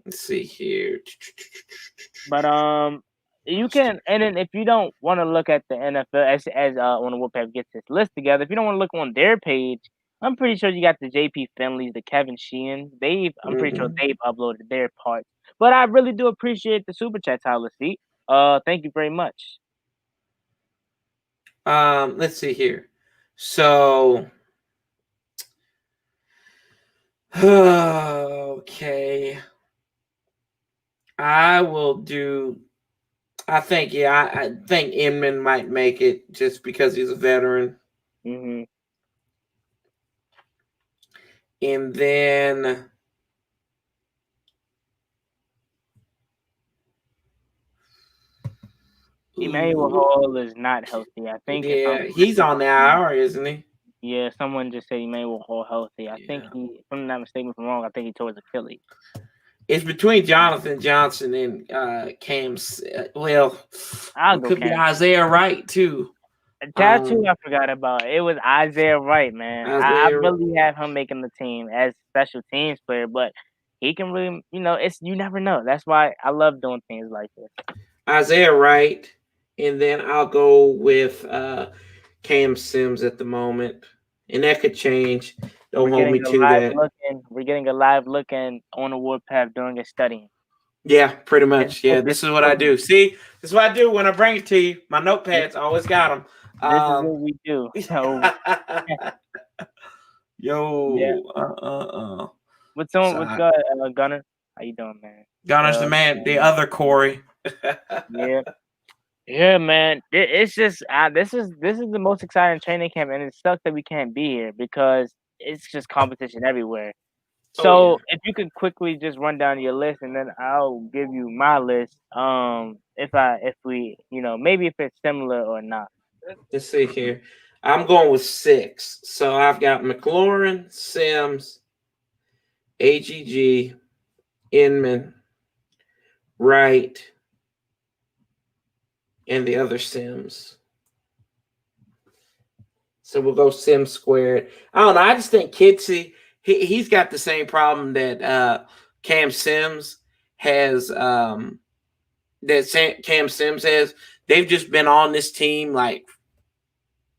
B: Let's see here.
A: But you can, and then if you don't want to look at the NFL as when Wolfpack gets his list together, if you don't want to look on their page, I'm pretty sure you got the JP Finleys, the Kevin Sheehan. I'm pretty sure
B: Hmm.
A: they've uploaded their parts. But I really do appreciate the super chat, Tyler C. Thank you very much.
B: Let's see here. So, okay. I will do. I think, yeah, I think Inman might make it just because he's a veteran.
A: Hmm.
B: And then,
A: Emmanuel
B: ooh,
A: Hall is not healthy. I think if I'm
B: yeah, he's on the IR, isn't he?
A: Yeah, someone just said Emmanuel Hall healthy. I think
B: Yeah.
A: he, if I'm not mistaken, if I'm wrong, I think he tore his Achilles.
B: It's between Jonathan Johnson and Cam. Well,
A: I'll
B: it
A: go
B: could be
A: Cam.
B: Isaiah Wright too.
A: That's who
B: Um,
A: I forgot about. It was Isaiah Wright, man. I
B: Isaiah,
A: really have him making the team as special teams player, but he can really, it's you never know. That's why I love doing things like this.
B: Isaiah Wright, and then I'll go with Cam Sims at the moment, and that could change. Don't hold me to that.
A: We're getting a live look in on the warpath during his studying.
B: Yeah, pretty
A: His
B: much. Yeah,
A: focus
B: this is what I
A: studying.
B: do. See, this is what I do when I bring it to you. My
A: This,
B: notepads, I always got them.
A: this is what we do. So yeah.
B: Yo,
A: What's on?
B: So,
A: What's good, Gunner? How you doing, man?
B: Gunner's the man, the other Corey.
A: Yeah. Yeah, man. It's just this is the most exciting training camp, and it sucks that we can't be here because it's just competition everywhere.
B: Oh yeah.
A: So if you could quickly just run down your list, and then I'll give you my list. If we, maybe if it's similar or not.
B: Let's see here. I'm going with 6. So I've got McLaurin, Sims, AGG, Inman, Wright, and the other Sims. So we'll go Sims squared. I don't know. I just think Kitsy, he's got the same problem that Cam Sims has. Cam Sims has. They've just been on this team like,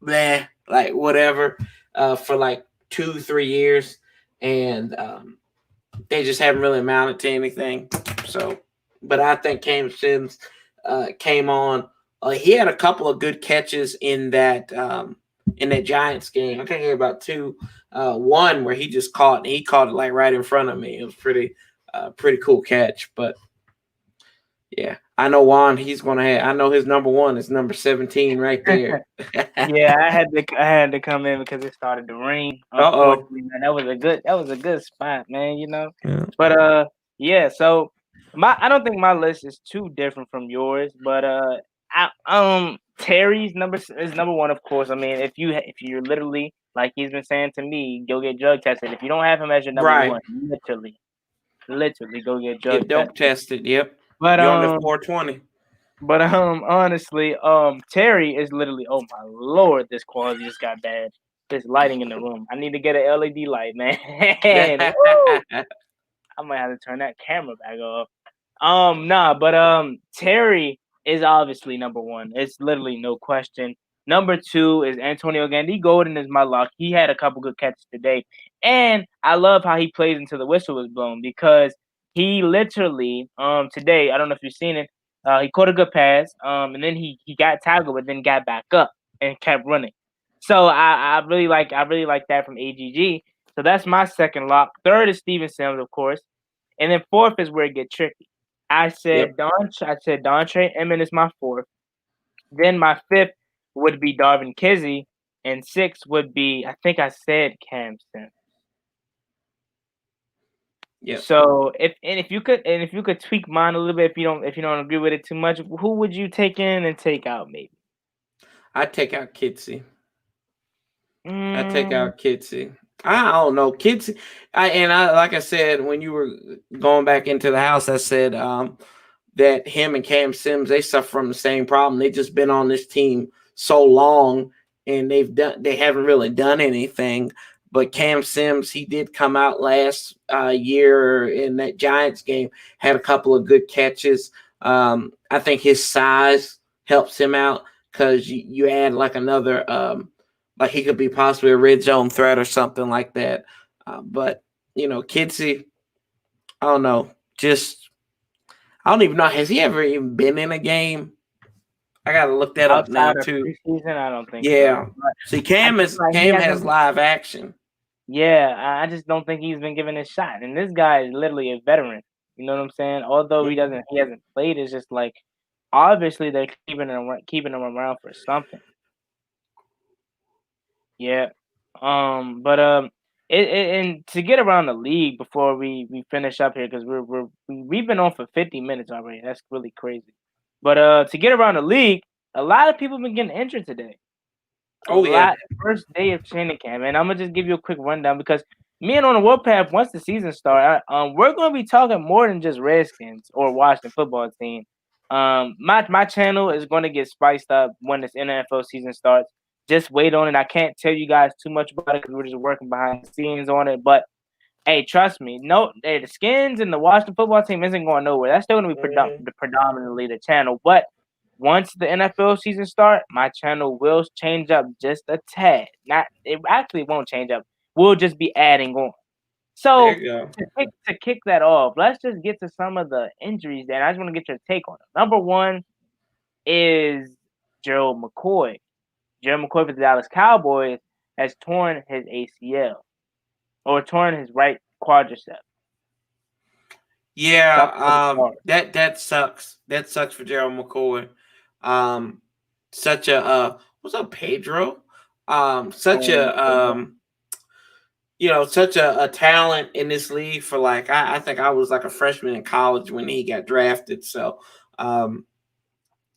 B: bleh, like whatever, for like 2-3 years, and they just haven't really amounted to anything. So, but I think Cam Sims came on. He had a couple of good catches in that Giants game. I think he had about 2. One where he caught it like right in front of me. It was pretty cool catch. But yeah, I know Juan. He's gonna have. I know his number 1 is number 17 right there.
A: Yeah, I had to come in because it started to rain.
B: Oh.
A: Unfortunately, man, that was a good spot, man.
B: Yeah.
A: But yeah. So I don't think my list is too different from yours, but Terry's is number 1, of course. I mean, if you're literally like he's been saying to me, go get drug tested. If you don't have him as your number
B: Right.
A: 1, literally go get drug
B: Get dope
A: tested.
B: tested. Yep.
A: But
B: You're on the 420.
A: honestly, Terry is literally, oh my lord, this quality just got bad. This lighting in the room. I need to get an LED light, man. Woo! I might have to turn that camera back off. Nah, but Terry is obviously number 1. It's literally no question. Number 2 is Antonio Gandy. Golden is my lock. He had a couple good catches today, and I love how he plays until the whistle is blown because he literally today, I don't know if you've seen it. He caught a good pass, and then he got tackled, but then got back up and kept running. So I really like that from AGG. So that's my second lock. Third is Steven Sims, of course, and then fourth is where it gets tricky.
B: Yep.
A: I said Dontre Emmett is my fourth. Then my fifth would be Darvin Kizzy, and sixth would be I think I said Cam Sims.
B: Yep.
A: So if you could tweak mine a little bit if you don't agree with it too much, who would you take in and take out maybe?
B: I take out Kitsy. I take
A: Mm,
B: out Kitsy. I don't know Kitsy. I like I said when you were going back into the house, I said that him and Cam Sims they suffer from the same problem. They just been on this team so long and they haven't really done anything. But Cam Sims, he did come out last year in that Giants game, had a couple of good catches. I think his size helps him out because you add like another like he could be possibly a red zone threat or something like that. But Kitsy, I don't know. Just I don't even know. Has he ever even been in a game? I gotta look that up now
A: outside of
B: too.
A: preseason, I don't think so.
B: Yeah.
A: But
B: See,
A: I feel like he
B: Cam has
A: hasn't.
B: live action.
A: Yeah, I just don't think he's been given a shot. And this guy is literally a veteran. You know what I'm saying? Although
B: Mhm.
A: he hasn't played. It's just like obviously they're keeping him around for something. Yeah. But and to get around the league before we finish up here because we've been on for 50 minutes already. That's really crazy. But to get around the league, a lot of people have been getting injured today.
B: Oh yeah.
A: First day of training camp, and I'm gonna just give you a quick rundown because me and on the Warpath, once the season starts, we're gonna be talking more than just Redskins or Washington football team. My channel is gonna get spiced up when this NFL season starts. Just wait on it. I can't tell you guys too much about it because we're just working behind the scenes on it. But hey, trust me, no, hey, the Skins and the Washington football team isn't going nowhere. That's still gonna be predominantly the channel, but once the NFL season start, my channel will change up just a tad. Not it actually won't change up. We'll just be adding on.
B: There
A: So
B: you go.
A: to kick that off, let's just get to some of the injuries that I just want to get your take on them. Number one is Gerald McCoy. Gerald McCoy for the Dallas Cowboys has torn his ACL or torn his right quadricep.
B: Yeah, that sucks. That sucks for Gerald McCoy. Such a what's up, Pedro? Such a such a talent in this league for like I think I was like a freshman in college when he got drafted. So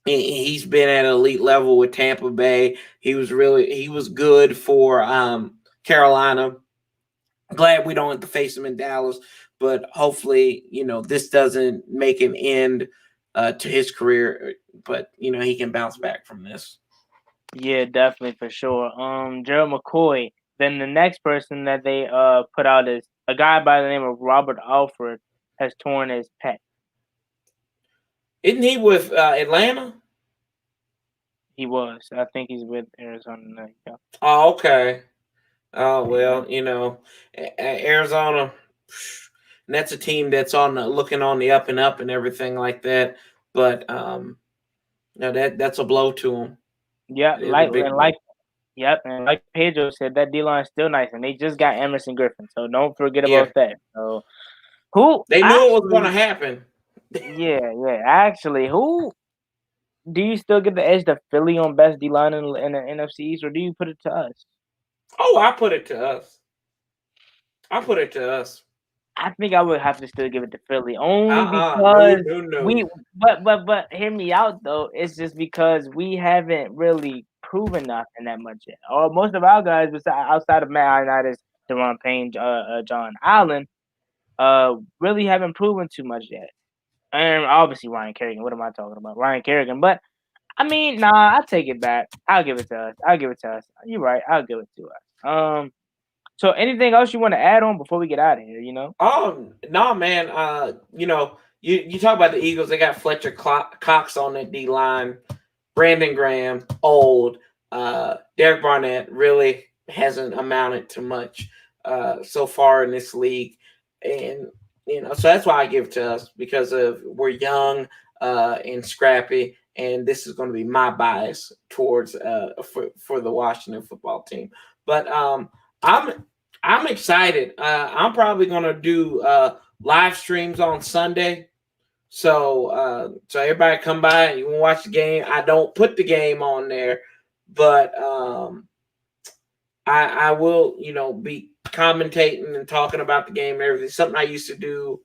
B: he's been at an elite level with Tampa Bay. He was good for Carolina. Glad we don't have to face him in Dallas, but hopefully, this doesn't make an end to his career. But he can bounce back from this.
A: Yeah, definitely for sure. Gerald McCoy. Then the next person that they put out is a guy by the name of Robert Alford has torn his pec.
B: Isn't he with Atlanta?
A: He was. I think he's with Arizona now. Yeah.
B: Oh, okay. Oh well, Arizona. That's a team that's looking on the up and up and everything like that. But that's a blow to them.
A: Yeah, and like Pedro said, that D line is still nice, and they just got Emerson Griffin, so don't forget about that. So who
B: they knew
A: actually,
B: it was going to happen?
A: Yeah. Actually, who do you still get the edge to Philly on best D line in the NFC East, or do you put it to us?
B: Oh, I put it to us.
A: I think I would have to still give it to Philly only because
B: no.
A: but hear me out though. It's just because we haven't really proven nothing that much yet. Or most of our guys, outside of Matt Ioannidis, Deron Payne, John Allen, really haven't proven too much yet. And obviously Ryan Kerrigan. What am I talking about? Ryan Kerrigan. But I mean, nah, I'll take it back. I'll give it to us. You're right. I'll give it to us. So anything else you want to add on before we get out of here?
B: Oh no, man. You talk about the Eagles. They got Fletcher Cox on that D line. Brandon Graham, old. Derek Barnett really hasn't amounted to much so far in this league, and so that's why I give it to us because we're young and scrappy, and this is going to be my bias towards for the Washington football team. But I'm excited. I'm probably going to do live streams on Sunday. So everybody come by and you can watch the game. I don't put the game on there, but I will, be commentating and talking about the game and everything. Something I used to do,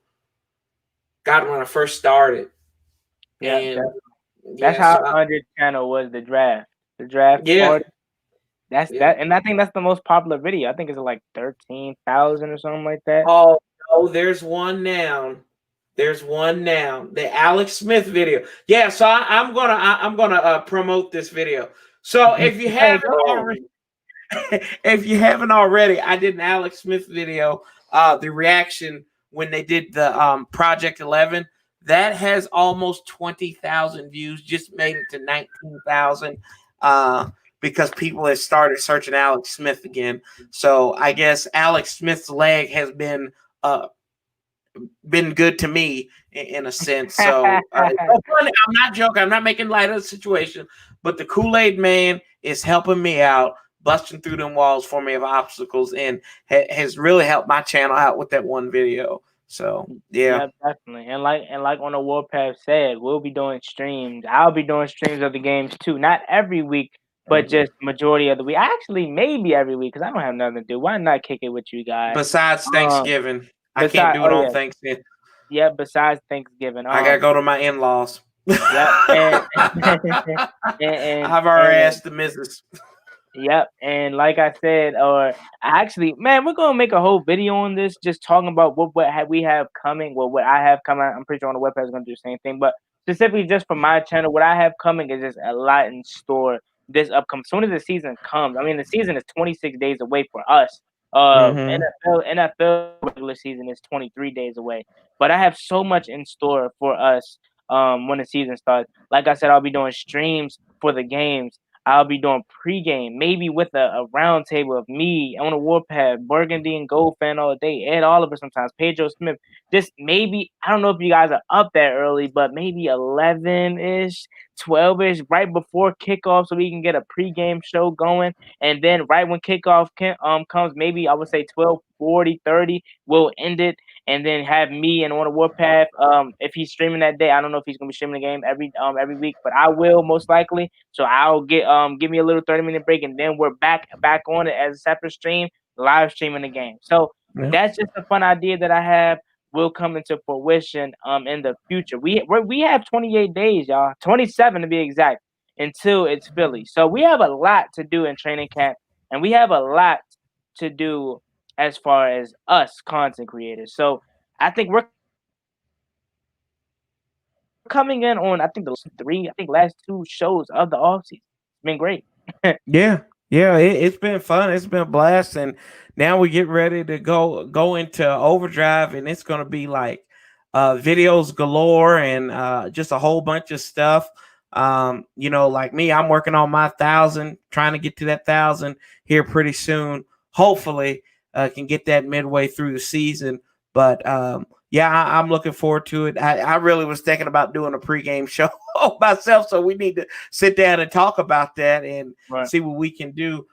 B: God, when I first started.
A: Yeah, and that's how under channel was the draft. The draft party. That, and I think that's the most popular video. I think it's like 13,000 or something like that.
B: Oh no, there's one now. The Alex Smith video. Yeah, so I'm gonna promote this video. So if you haven't already, I did an Alex Smith video. The reaction when they did the Project 11 that has almost 20,000 views. Just made it to 19,000. Because people have started searching Alex Smith again. So I guess Alex Smith's leg has been good to me in a sense. So I'm not joking. I'm not making light of the situation. But the Kool-Aid man is helping me out, busting through them walls for me of obstacles, and has really helped my channel out with that one video. So yeah,
A: definitely. And like on the Warpath said, we'll be doing streams. I'll be doing streams of the games too. Not every week. But just majority of the week. Actually, maybe every week because I don't have nothing to do. Why not kick it with you guys?
B: Besides Thanksgiving. I can't do it on Thanksgiving.
A: Yeah, besides Thanksgiving.
B: I got to go to my in-laws.
A: Yeah.
B: I've already asked the missus.
A: Yep, and like I said, or actually, man, we're gonna make a whole video on this, just talking about we have coming. Well, what I have coming, I'm pretty sure on the website is gonna do the same thing. But specifically, just for my channel, what I have coming is just a lot in store. This upcoming, soon as the season comes, I mean, the season is 26 days away for us.
B: Mm-hmm.
A: NFL regular season is 23 days away. But I have so much in store for us. When the season starts, like I said, I'll be doing streams for the games. I'll be doing pregame, maybe with a round table of me on a warpath, Burgundy and Gold fan all day, Ed Oliver sometimes, Pedro Smith. Just maybe, I don't know if you guys are up that early, but maybe 11 ish, 12 ish, right before kickoff, so we can get a pregame show going. And then right when kickoff comes, maybe I would say 12:40, 30, we'll end it and then have me and on the warpath. If he's streaming that day, I don't know if he's gonna be streaming the game every week, but I will most likely. So I'll give me a little 30-minute break, and then we're back on it as a separate stream, live streaming the game. So
B: Yeah.
A: that's just a fun idea that I have. Will come into fruition in the future. We have 28 days, y'all, 27 to be exact, until it's Philly. So we have a lot to do in training camp, and we have a lot to do as far as us content creators. So I think we're coming in on I think the last 2 shows of the offseason. It's been great.
B: Yeah, yeah, it's been fun. It's been a blast, and now we get ready to go into overdrive, and it's gonna be like videos galore and just a whole bunch of stuff. Like me, I'm working on my 1,000, trying to get to that 1,000 here pretty soon. Hopefully, can get that midway through the season. But yeah, I'm looking forward to it. I really was thinking about doing a pregame show myself, so we need to sit down and talk about that and
A: Right.
B: see what we can do.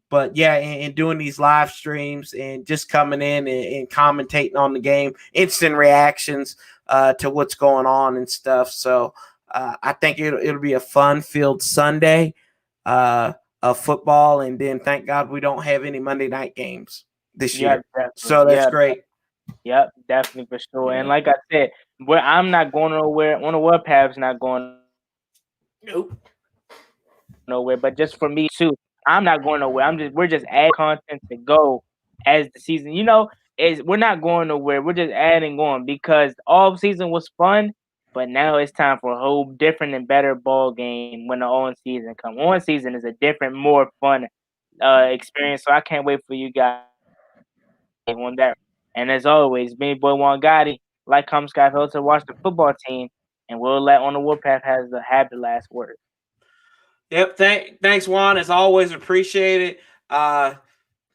B: But yeah, and doing these live streams and just coming in and commentating on the game, instant reactions to what's going on and stuff. So I think it'll be a fun-filled Sunday of football, and then thank God we don't have any Monday night games this
A: Yeah,
B: year.
A: definitely.
B: So that's
A: Yeah,
B: great.
A: yep, definitely for sure. And
B: Yeah.
A: like I said, where I'm not going nowhere, one of Warpath's not going nowhere. But just for me too,
B: Nope.
A: I'm not going nowhere. We're just adding content to go as the season. Is we're not going nowhere. We're just adding on because all season was fun, but now it's time for a whole different and better ball game when the on season comes. On season is a different, more fun experience. So I can't wait for you guys on that. And as always, me boy Juan Gotti, like Come Sky to watch the football team, and we'll let on the Warpath have the last word.
B: Yep. Thanks, Juan. As always, appreciate it.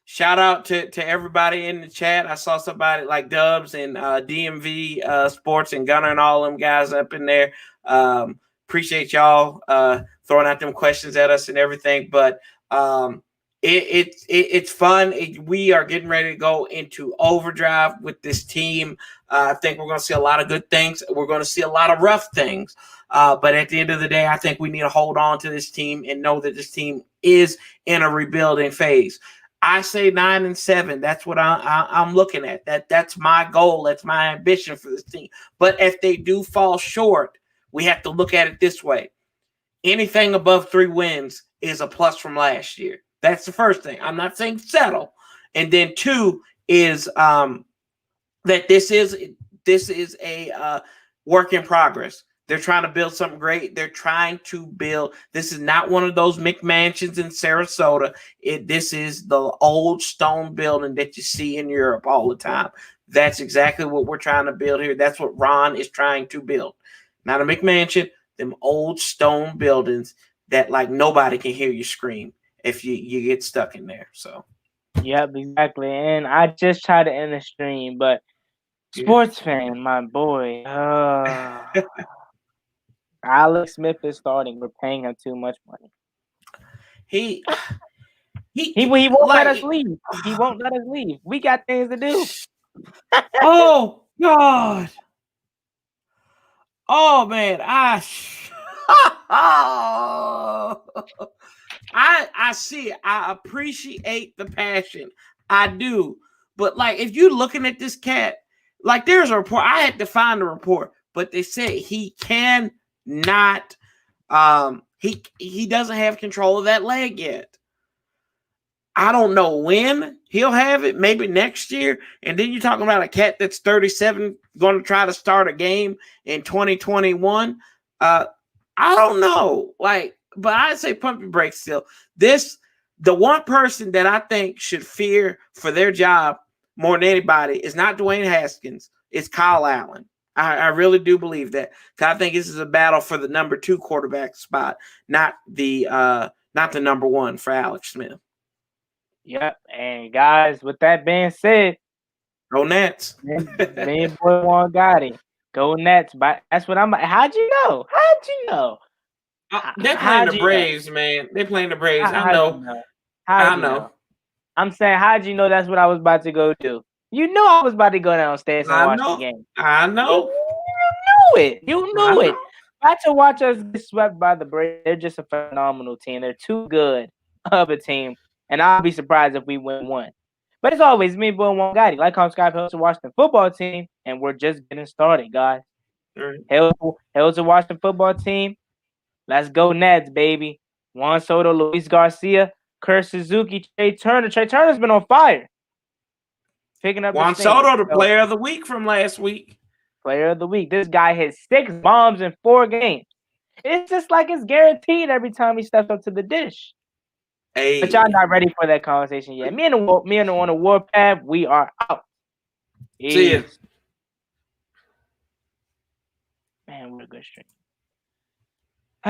B: Shout out to everybody in the chat. I saw somebody like Dubs and DMV Sports and Gunner and all them guys up in there. Appreciate y'all throwing out them questions at us and everything. But it's fun. We are getting ready to go into overdrive with this team. I think we're going to see a lot of good things. We're going to see a lot of rough things. But at the end of the day, I think we need to hold on to this team and know that this team is in a rebuilding phase. I say 9-7. That's what I'm looking at. That's my goal. That's my ambition for this team. But if they do fall short, we have to look at it this way. Anything above 3 wins is a plus from last year. That's the first thing. I'm not saying settle. And then 2 is that this is a work in progress. They're trying to build something great. They're trying to build. This is not one of those McMansions in Sarasota. This is the old stone building that you see in Europe all the time. That's exactly what we're trying to build here. That's what Ron is trying to build. Not a McMansion, them old stone buildings that like nobody can hear you scream if you get stuck in there. So
A: Yep, exactly. And I just tried to end the stream, but
B: yeah.
A: sports fan, my boy, Alex Smith is starting. We're paying him too much money.
B: he
A: He won't let us
B: like
A: leave. He won't let us leave. We got things to do.
B: oh God. Oh man, I see it. I appreciate the passion. I do. But like if you're looking at this cat, like there's a report. I had to find the report, but they said he cannot he doesn't have control of that leg yet. I don't know when he'll have it, maybe next year. And then you're talking about a cat that's 37 going to try to start a game in 2021. I don't know. Like, but I'd say pump your brakes still. The one person that I think should fear for their job more than anybody is not Dwayne Haskins, it's Kyle Allen. I really do believe that. Because I think this is a battle for the number 2 quarterback spot, not the number 1 for Alex Smith.
A: Yep. And guys, with that being said,
B: go Nets.
A: Me and boy Juan Gotti. Go Nets. But that's what I'm. How'd you know? How'd you know?
B: They're playing the Braves, man. They're playing the Braves. I know.
A: I know. I'm saying, how'd you know that's what I was about to go do? You know I was about to go downstairs and watch the game.
B: I know.
A: You knew it. You knew it. About to watch us get swept by the Braves. They're just a phenomenal team. They're too good of a team. And I'll be surprised if we win one. But it's always me, boy, one guy. Like how Skype helps to watch the football team, and we're just getting started, guys.
B: Right.
A: Hail to watch the football team. Let's go Nets, baby. Juan Soto, Luis Garcia, Kurt Suzuki, Trey Turner. Trey Turner's been on fire. Picking up
B: Juan Soto, the player of the week from last week.
A: Player of the week. This guy hit 6 bombs in 4 games. It's just like it's guaranteed every time he steps up to the dish. Hey. But y'all not ready for that conversation yet. Me and on the warpath, we are out.
B: See ya.
A: Man, what a good stream.